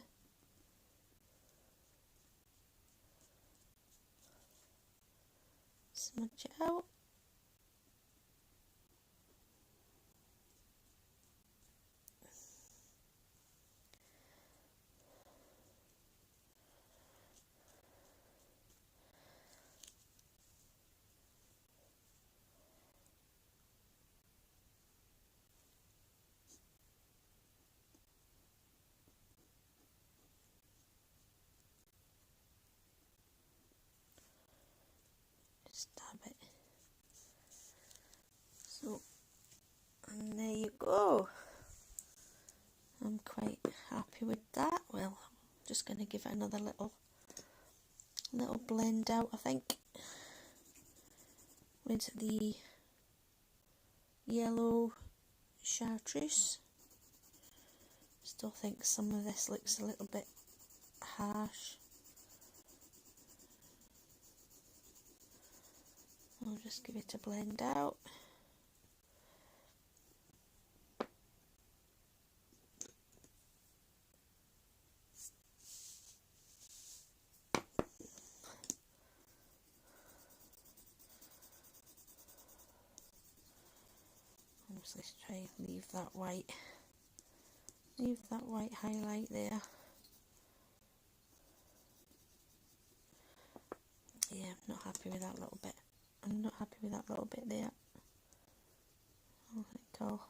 smudge it out. Dab it. So, and there you go. I'm quite happy with that. Well, I'm just going to give it another little blend out, I think, with the yellow chartreuse. Still think some of this looks a little bit harsh. I'll just give it a blend out. Obviously try and leave that white highlight there. Yeah, I'm not happy with that little bit. I'm not happy with that little bit there. I think I'll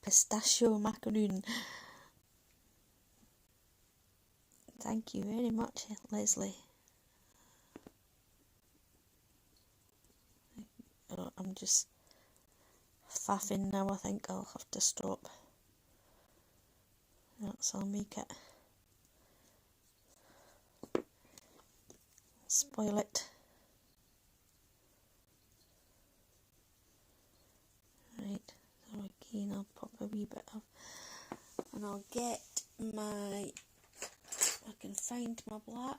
pistachio macaroon. Thank you very much, Leslie. Oh, I'm just faffing now. I think I'll have to stop. That's, I'll make it. Spoil it. Right, so again I'll pop a wee bit of, and I'll get my, I can find my black.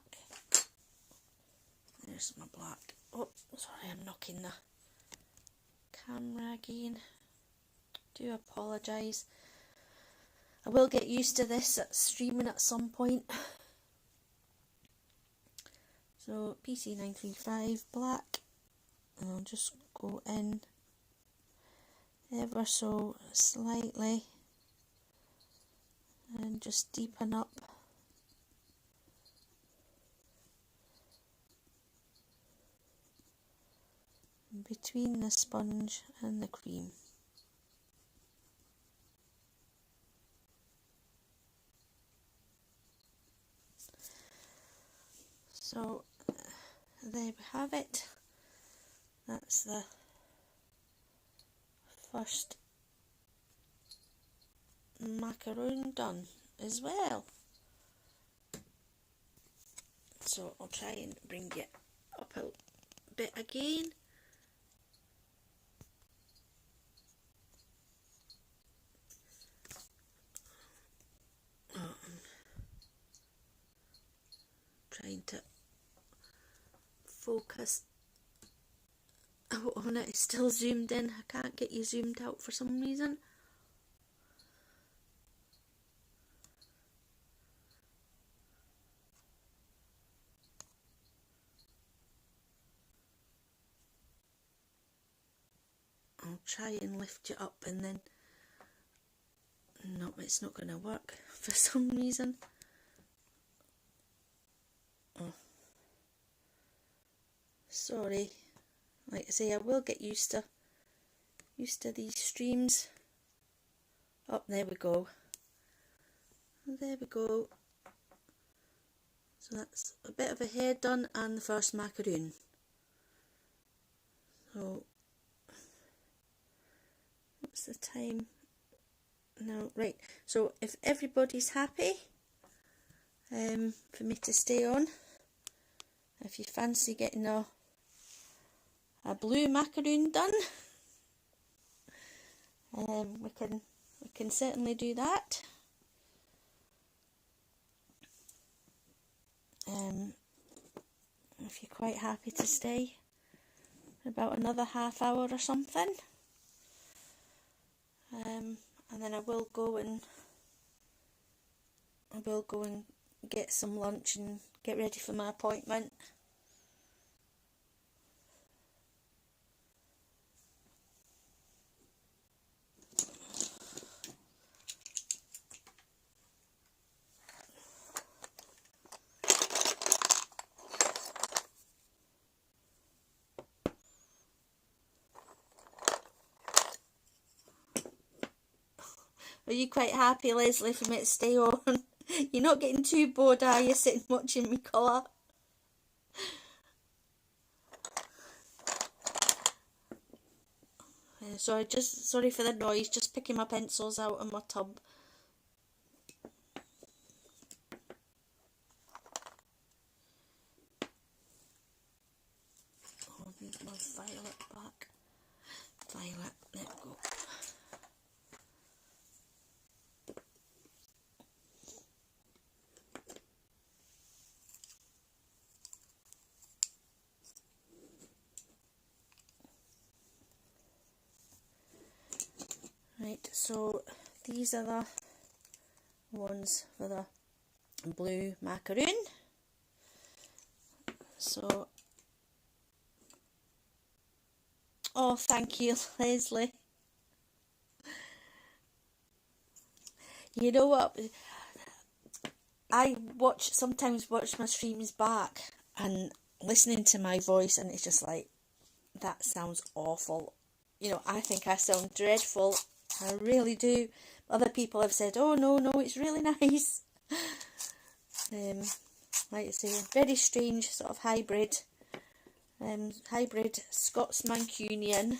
There's my black. Oh, sorry, I'm knocking the camera again. Do apologise. I will get used to this at streaming at some point. So PC935 black, and I'll just go in ever so slightly and just deepen up. Between the sponge and the cream. So there we have it. That's the first macaroon done as well. So I'll try and bring it up a bit again. Trying to focus out on it. It's still zoomed in. I can't get you zoomed out for some reason. I'll try and lift you up, and then no, it's not going to work for some reason. Oh, sorry. Like I say, I will get used to these streams. Oh, there we go. There we go. So that's a bit of a head done and the first macaroon. So what's the time now? Right, so if everybody's happy for me to stay on, if you fancy getting a blue macaroon done, we can certainly do that. If you're quite happy to stay for about another half hour or something, and then I will go and get some lunch and get ready for my appointment. Are you quite happy, Leslie, for me to stay on? You're not getting too bored, are you, sitting watching me colour? Sorry for the noise, just picking my pencils out of my tub. Oh, I need my violet back. Violet, there we go. Right, so these are the ones for the blue macaroon. So, oh, thank you, Leslie. You know what? I sometimes watch my streams back and listening to my voice, and it's just like, that sounds awful. You know, I think I sound dreadful. I really do. Other people have said, oh no, it's really nice. Like I say, very strange sort of hybrid Scots Mancunian.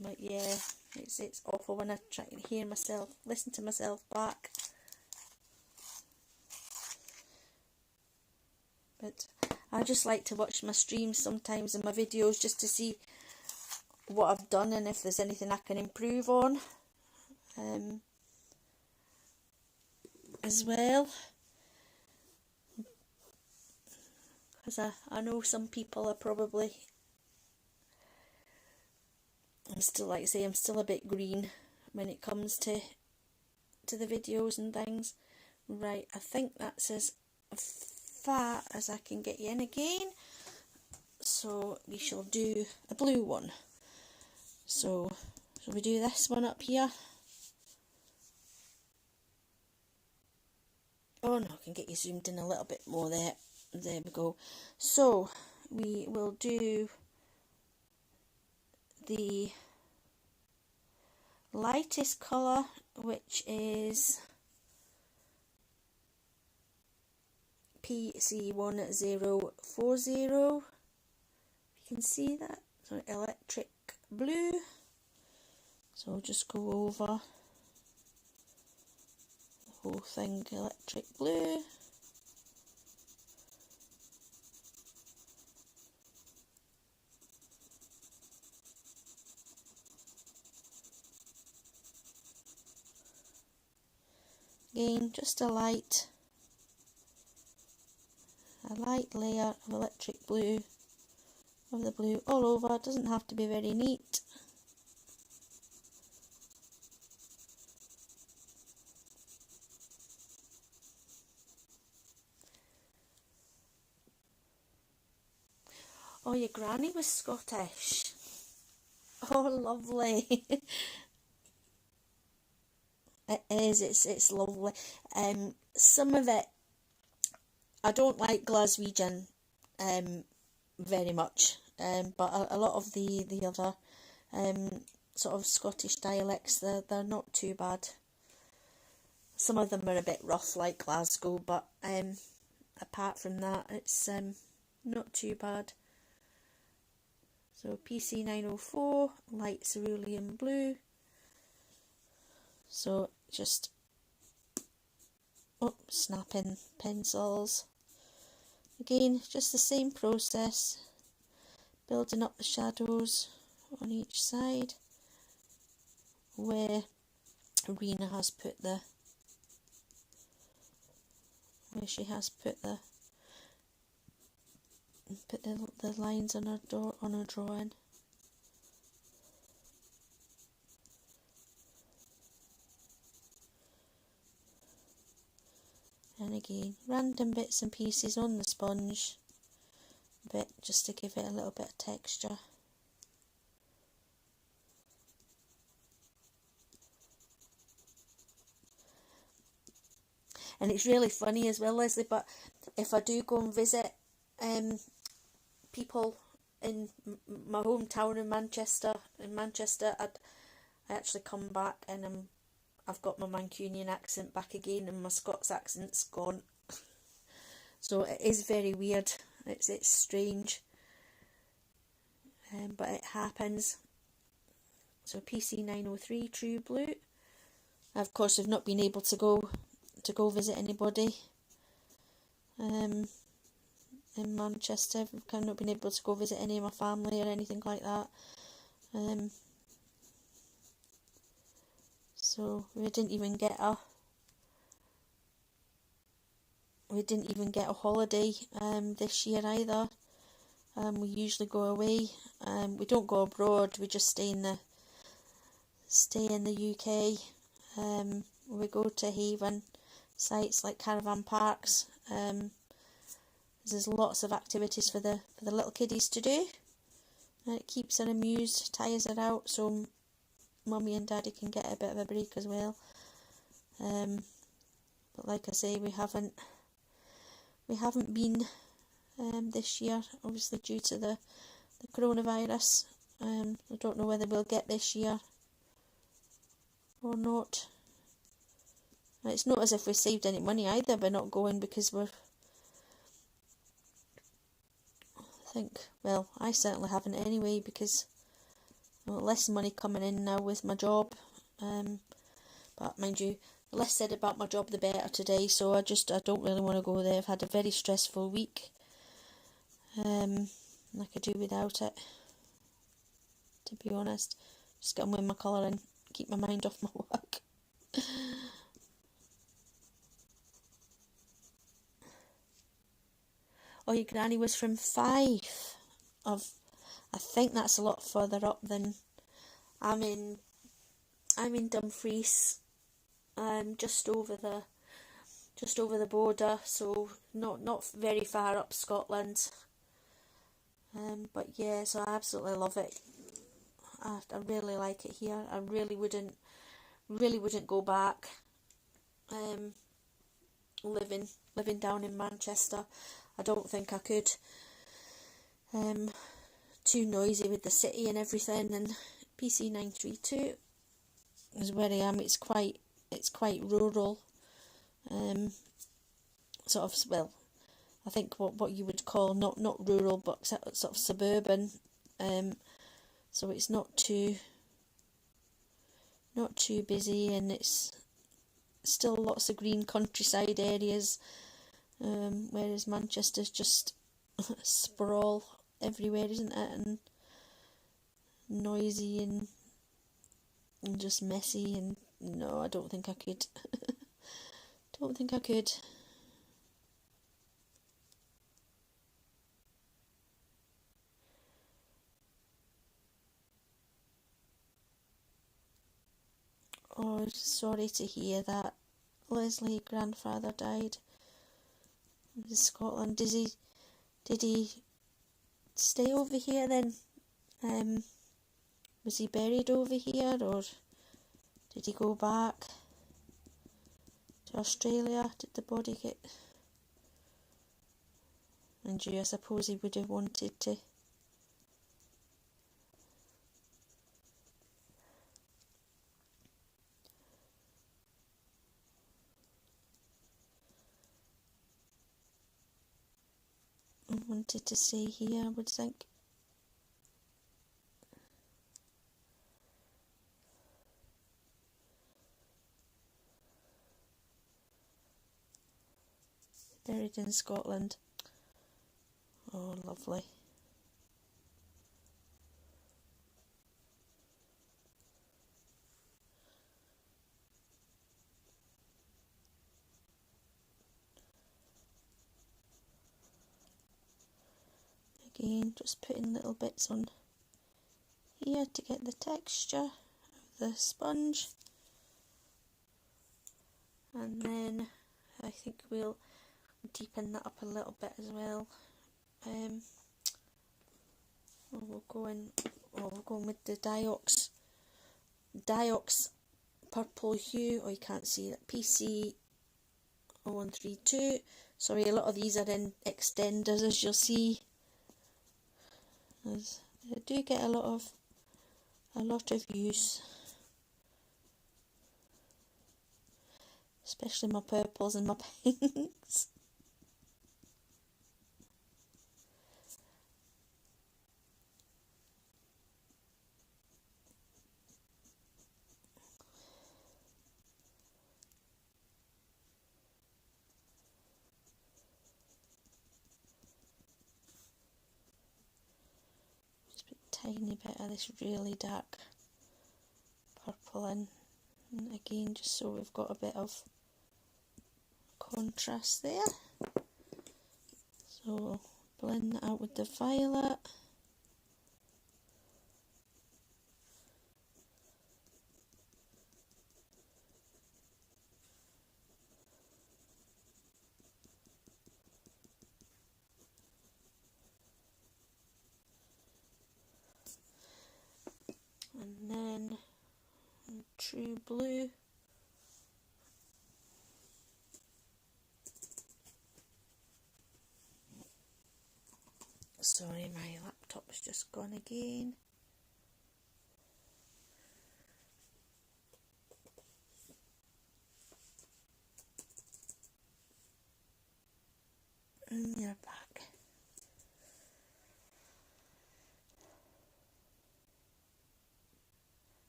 But yeah, it's awful when I try to hear myself, listen to myself back. But I just like to watch my streams sometimes and my videos just to see what I've done and if there's anything I can improve on as well. As I know some people are probably, I'm still, like I say, I'm still a bit green when it comes to the videos and things. Right, I think that's as far as I can get you in again. So we shall do a blue one. So shall we do this one up here? Oh no, I can get you zoomed in a little bit more there. There we go. So we will do the lightest colour, which is PC1040. You can see that. So electric blue. So I'll just go over the whole thing, electric blue. Again, just a light layer of electric blue, of the blue all over. It doesn't have to be very neat. Oh, your granny was Scottish. Oh, lovely. It is, it's lovely. Some of it, I don't like Glaswegian very much, but a lot of the other sort of Scottish dialects, they're not too bad. Some of them are a bit rough like Glasgow, but apart from that, it's not too bad. So PC904, light cerulean blue. So just snapping pencils. Again, just the same process, building up the shadows on each side where Rina has put the, the lines on her drawing. And again, random bits and pieces on the sponge, just to give it a little bit of texture. And it's really funny as well, Leslie, but if I do go and visit people in my hometown in Manchester, I actually come back and I've got my Mancunian accent back again and my Scots accent's gone. So it is very weird. It's strange, but it happens. So PC903 True Blue. Of course, I've not been able to go visit anybody in Manchester. I've not been able to go visit any of my family or anything like that. So we didn't even get a holiday this year either. We usually go away. We don't go abroad. We just stay in the UK. We go to haven sites like caravan parks. There's lots of activities for the little kiddies to do. It keeps her amused, tires her out, so Mummy and Daddy can get a bit of a break as well. But like I say, we haven't been this year, obviously due to the coronavirus. I don't know whether we'll get this year or not. It's not as if we saved any money either by not going, because I certainly haven't anyway, because less money coming in now with my job. But mind you, the less said about my job the better today, so I don't really want to go there. I've had a very stressful week. I could do without it, to be honest. Just get on with my colouring, keep my mind off my work. Oh, your granny was from Fife. I think that's a lot further up than I'm in. I'm in Dumfries, just over the border, so not very far up Scotland. But yeah, so I absolutely love it. I really like it here. I really wouldn't go back. Living down in Manchester, I don't think I could. Too noisy with the city and everything. And PC932 is where I am. It's quite rural. Sort of, well, I think what you would call not rural, but sort of suburban. So it's not too busy, and it's still lots of green countryside areas. Whereas Manchester's just sprawl everywhere, isn't it? And noisy and just messy, and no, I don't think I could. Don't think I could. Oh, sorry to hear that. Leslie, grandfather, died in Scotland. Did he stay over here then? Was he buried over here, or did he go back to Australia? Did the body get... And you, I suppose he would have wanted to... wanted to stay here, I would think. Buried in Scotland. Oh, lovely. Again, just putting little bits on here to get the texture of the sponge. And then I think we'll deepen that up a little bit as well. We'll go in with the Diox purple hue. Oh, you can't see that. PC939. Sorry, a lot of these are in extenders, as you'll see. As they do get a lot of use, especially my purples and my pinks. Tiny bit of this really dark purple in, and again just so we've got a bit of contrast there. So we'll blend that out with the violet. And then true blue. Sorry, my laptop's just gone again. And you're back.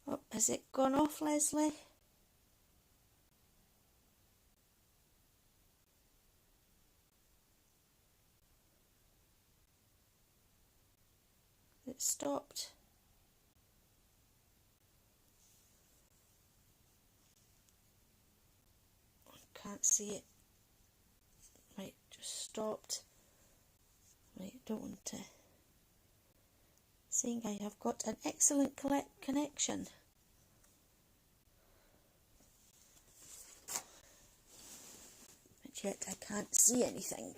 Oh, has it gone off, Leslie? It stopped. I can't see it. Right, just stopped. Right, I don't want to. Saying I have got an excellent connection. But yet I can't see anything.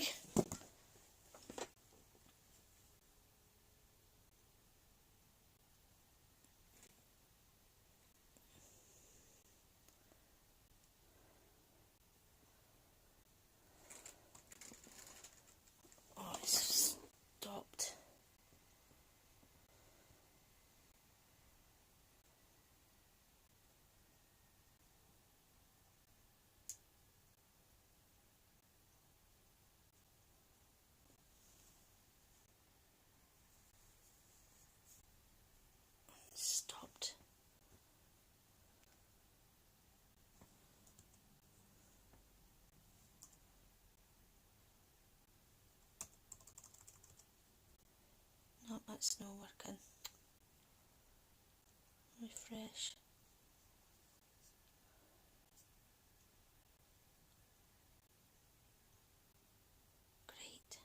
Oh, it's stopped. Stopped. No, that's not working. Refresh. Great.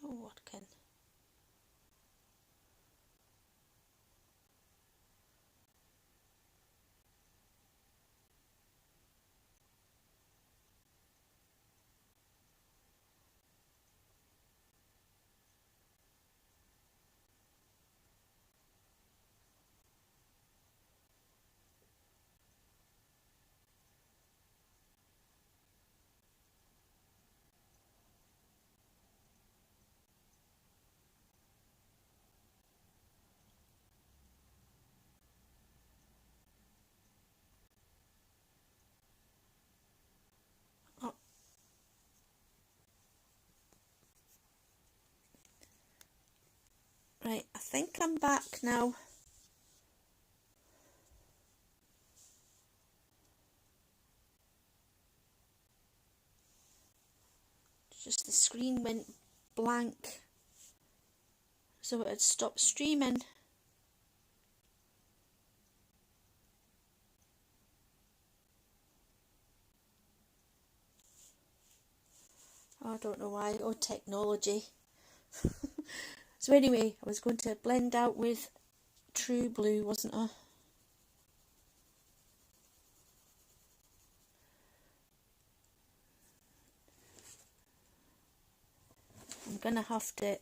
Not working. Oh, right, I think I'm back now. Just the screen went blank, so it had stopped streaming. Oh, I don't know why. Oh, technology. So anyway, I was going to blend out with True Blue, wasn't I? I'm gonna have to,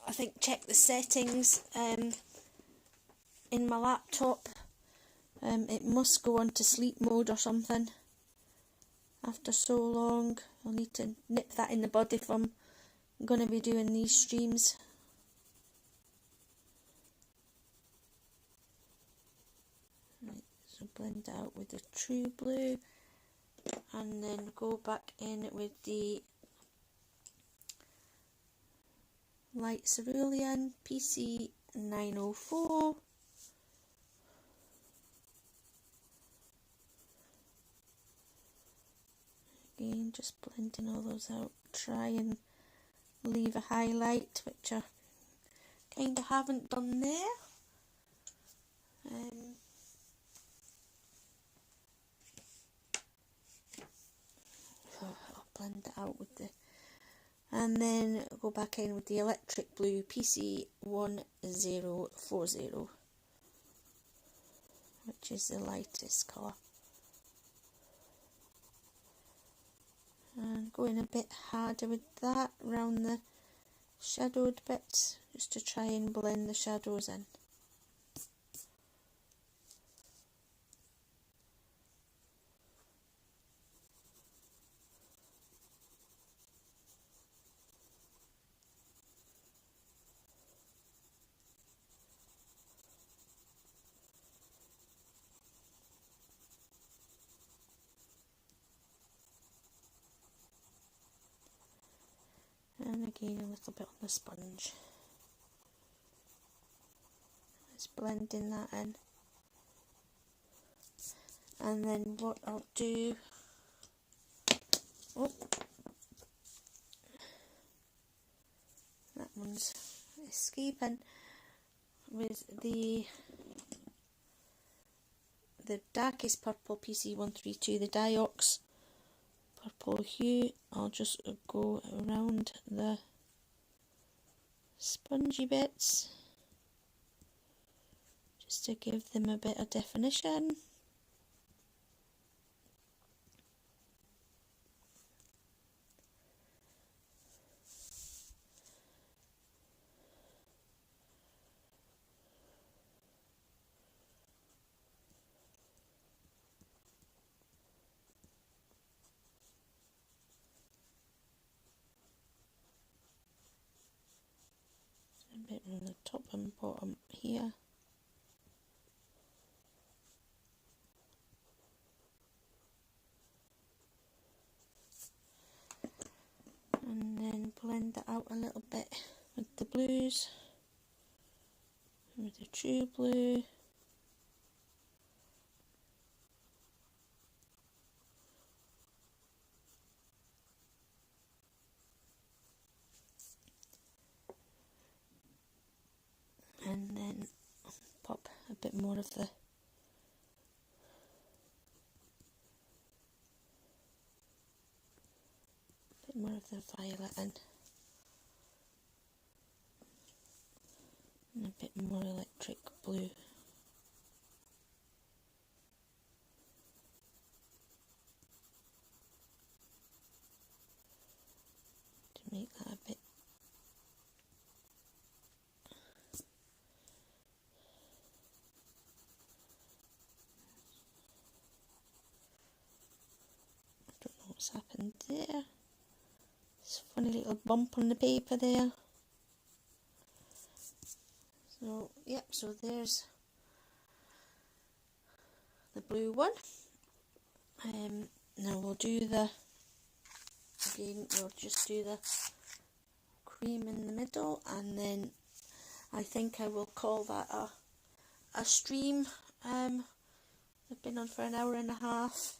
I think, check the settings in my laptop. It must go on to sleep mode or something after so long. I'll need to nip that in the bud if I'm going to be doing these streams. Right, so blend it out with the True Blue and then go back in with the light cerulean PC904. Again, just blending all those out. Try and leave a highlight, which I kind of haven't done there. I'll blend it out with the, and then go back in with the electric blue PC1040, which is the lightest colour. And going a bit harder with that around the shadowed bits, just to try and blend the shadows in. and again a little bit on the sponge. Just blending that in. And then what I'll do, oh, that one's escaping, with the darkest purple PC132, the Diox purple hue, I'll just go around the spongy bits just to give them a bit of definition. A bit on the top and bottom here. And then blend that out a little bit with the blues, with the true blue. And then pop a bit more of the violet in, and a bit more electric blue. To make that a bit what's happened there. It's a funny little bump on the paper there. So, yep, so there's the blue one. Now we'll do the, again, we'll just do the cream in the middle, and then I think I will call that a stream. I've been on for an hour and a half.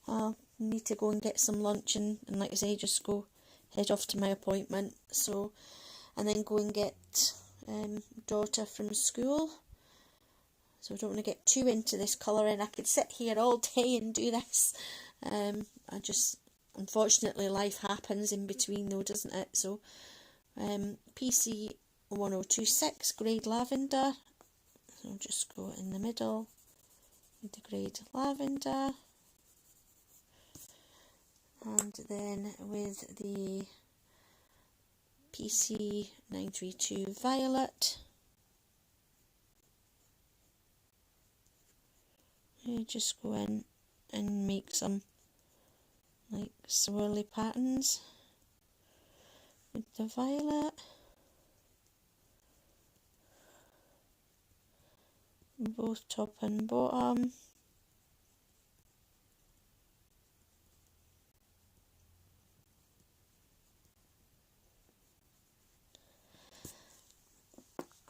I'll need to go and get some lunch, and like I say, just go head off to my appointment. So, and then go and get daughter from school. So I don't want to get too into this colouring. I could sit here all day and do this. I just, unfortunately, life happens in between though, doesn't it? So PC1026 grade lavender. So I'll just go in the middle with the grade lavender. And then with the PC932 violet, you just go in and make some like swirly patterns with the violet, both top and bottom.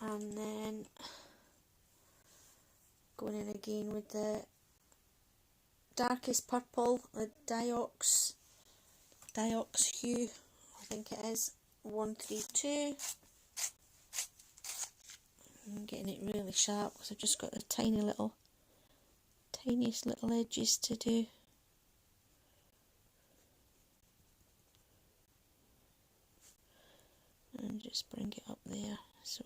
And then going in again with the darkest purple, the Diox hue, I think it is, 132. I'm getting it really sharp because I've just got the tiniest little edges to do. And just bring it up there. So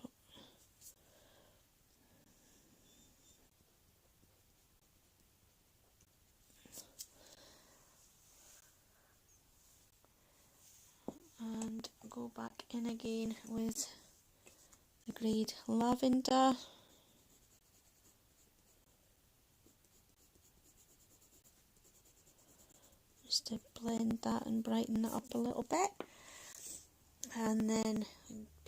and go back in again with the grade lavender. Just to blend that and brighten it up a little bit. And then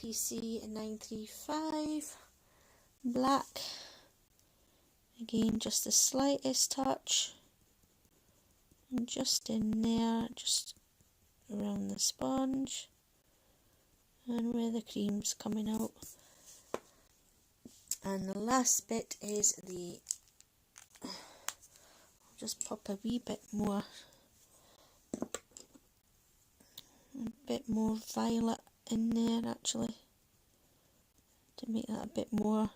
PC935 black. Again, just the slightest touch. And just in there, just around the sponge. and where the cream's coming out. And the last bit is the, I'll just pop a wee bit more, violet in there actually, to make that a bit more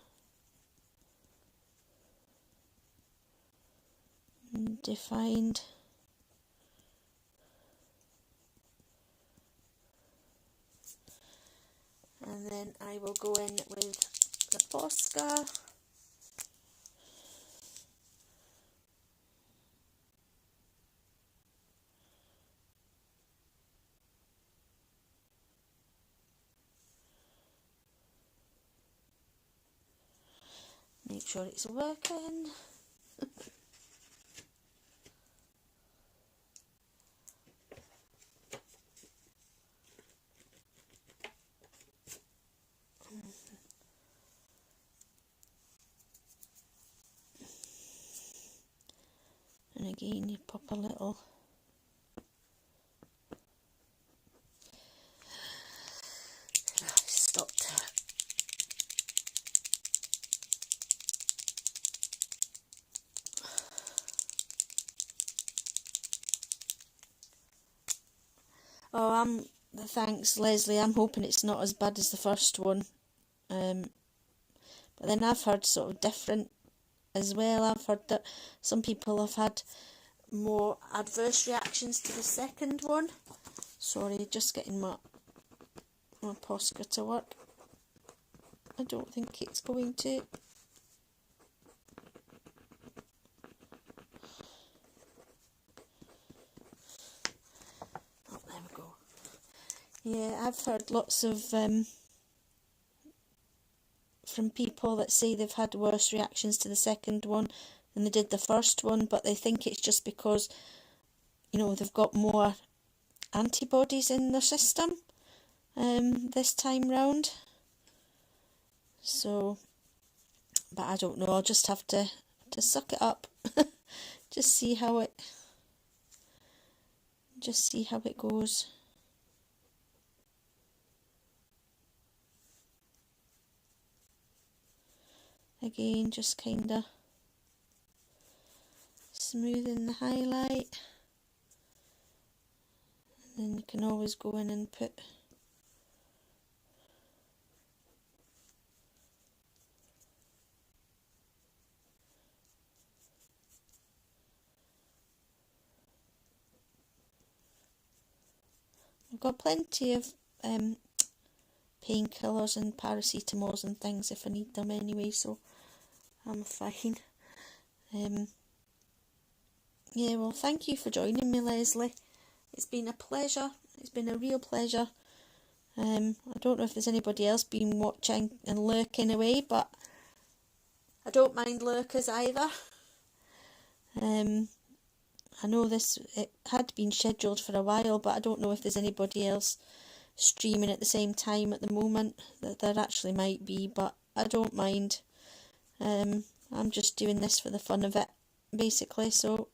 defined. And then I will go in with the Posca. Make sure it's working. And again, you pop a little stopped. Oh, thanks Leslie, I'm hoping it's not as bad as the first one. But then I've heard sort of different as well. I've heard that some people have had more adverse reactions to the second one. Sorry, just getting my Posca to work. I don't think it's going to. Oh, there we go. Yeah, I've heard lots of from people that say they've had worse reactions to the second one than they did the first one, but they think it's just because, you know, they've got more antibodies in their system this time round. So, but I don't know, I'll just have to suck it up. just see how it goes. Again, just kind of smoothing the highlight. And then you can always go in and put I've got plenty of painkillers and paracetamols and things if I need them anyway, so I'm fine. Yeah, well, thank you for joining me, Leslie. It's been a pleasure. It's been a real pleasure. I don't know if there's anybody else been watching and lurking away, but I don't mind lurkers either. I know it had been scheduled for a while, but I don't know if there's anybody else streaming at the same time at the moment. That there actually might be, but I don't mind. I'm just doing this for the fun of it, basically, so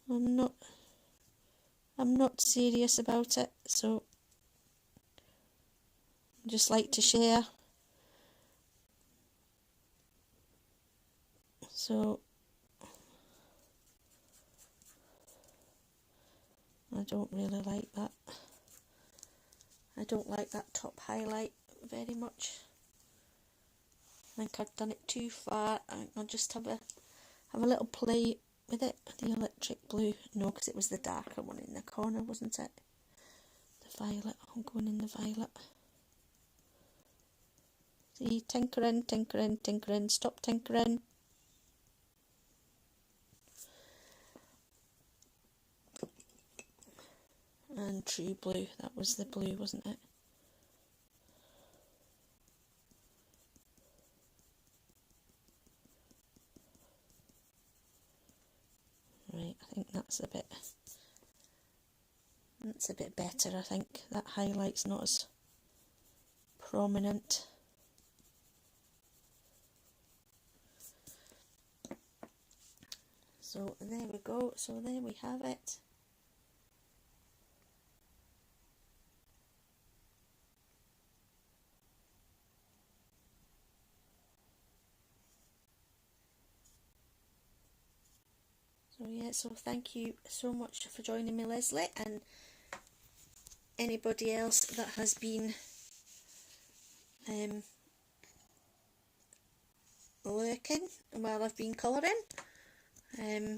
I'm not serious about it, so I just like to share. So I don't really like that. I don't like that top highlight very much. I think I've done it too far. I'll just have a little play with it. The electric blue. No, because it was the darker one in the corner, wasn't it? The violet. I'm going in the violet. See, tinkering, tinkering, tinkering. Stop tinkering. And true blue. That was the blue, wasn't it? Right, I think that's a bit better. I think that highlight's not as prominent. So there we go. So there we have it. So yeah, so thank you so much for joining me, Leslie, and anybody else that has been lurking while I've been colouring. There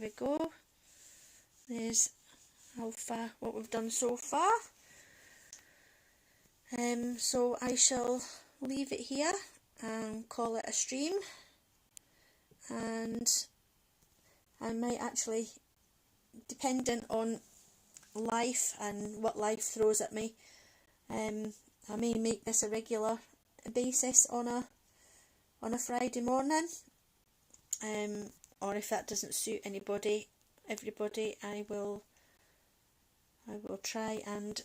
we go. There's how far, what we've done so far. So I shall leave it here and call it a stream, and I might actually, dependent on life and what life throws at me, I may make this a regular basis on a Friday morning, or if that doesn't suit everybody, I will try and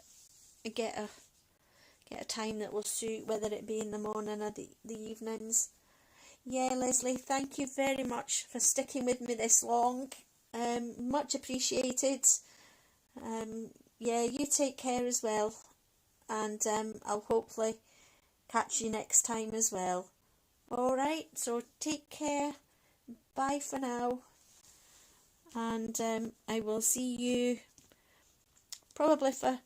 get a time that will suit, whether it be in the morning or the evenings. Yeah, Leslie, thank you very much for sticking with me this long. Much appreciated. Yeah, you take care as well, and I'll hopefully catch you next time as well. Alright, so take care. Bye for now, and I will see you probably for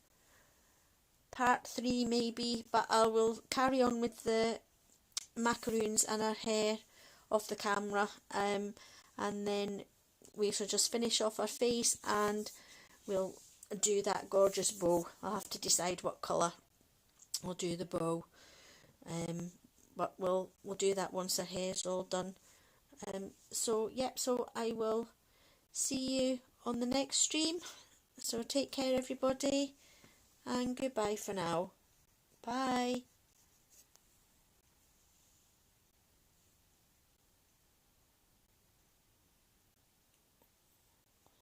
part 3 maybe, but I will carry on with the macaroons and her hair off the camera, and then we shall just finish off her face and we'll do that gorgeous bow. I'll have to decide what colour we'll do the bow, but we'll do that once her hair's all done. So yep, so I will see you on the next stream. So take care everybody, and goodbye for now. Bye.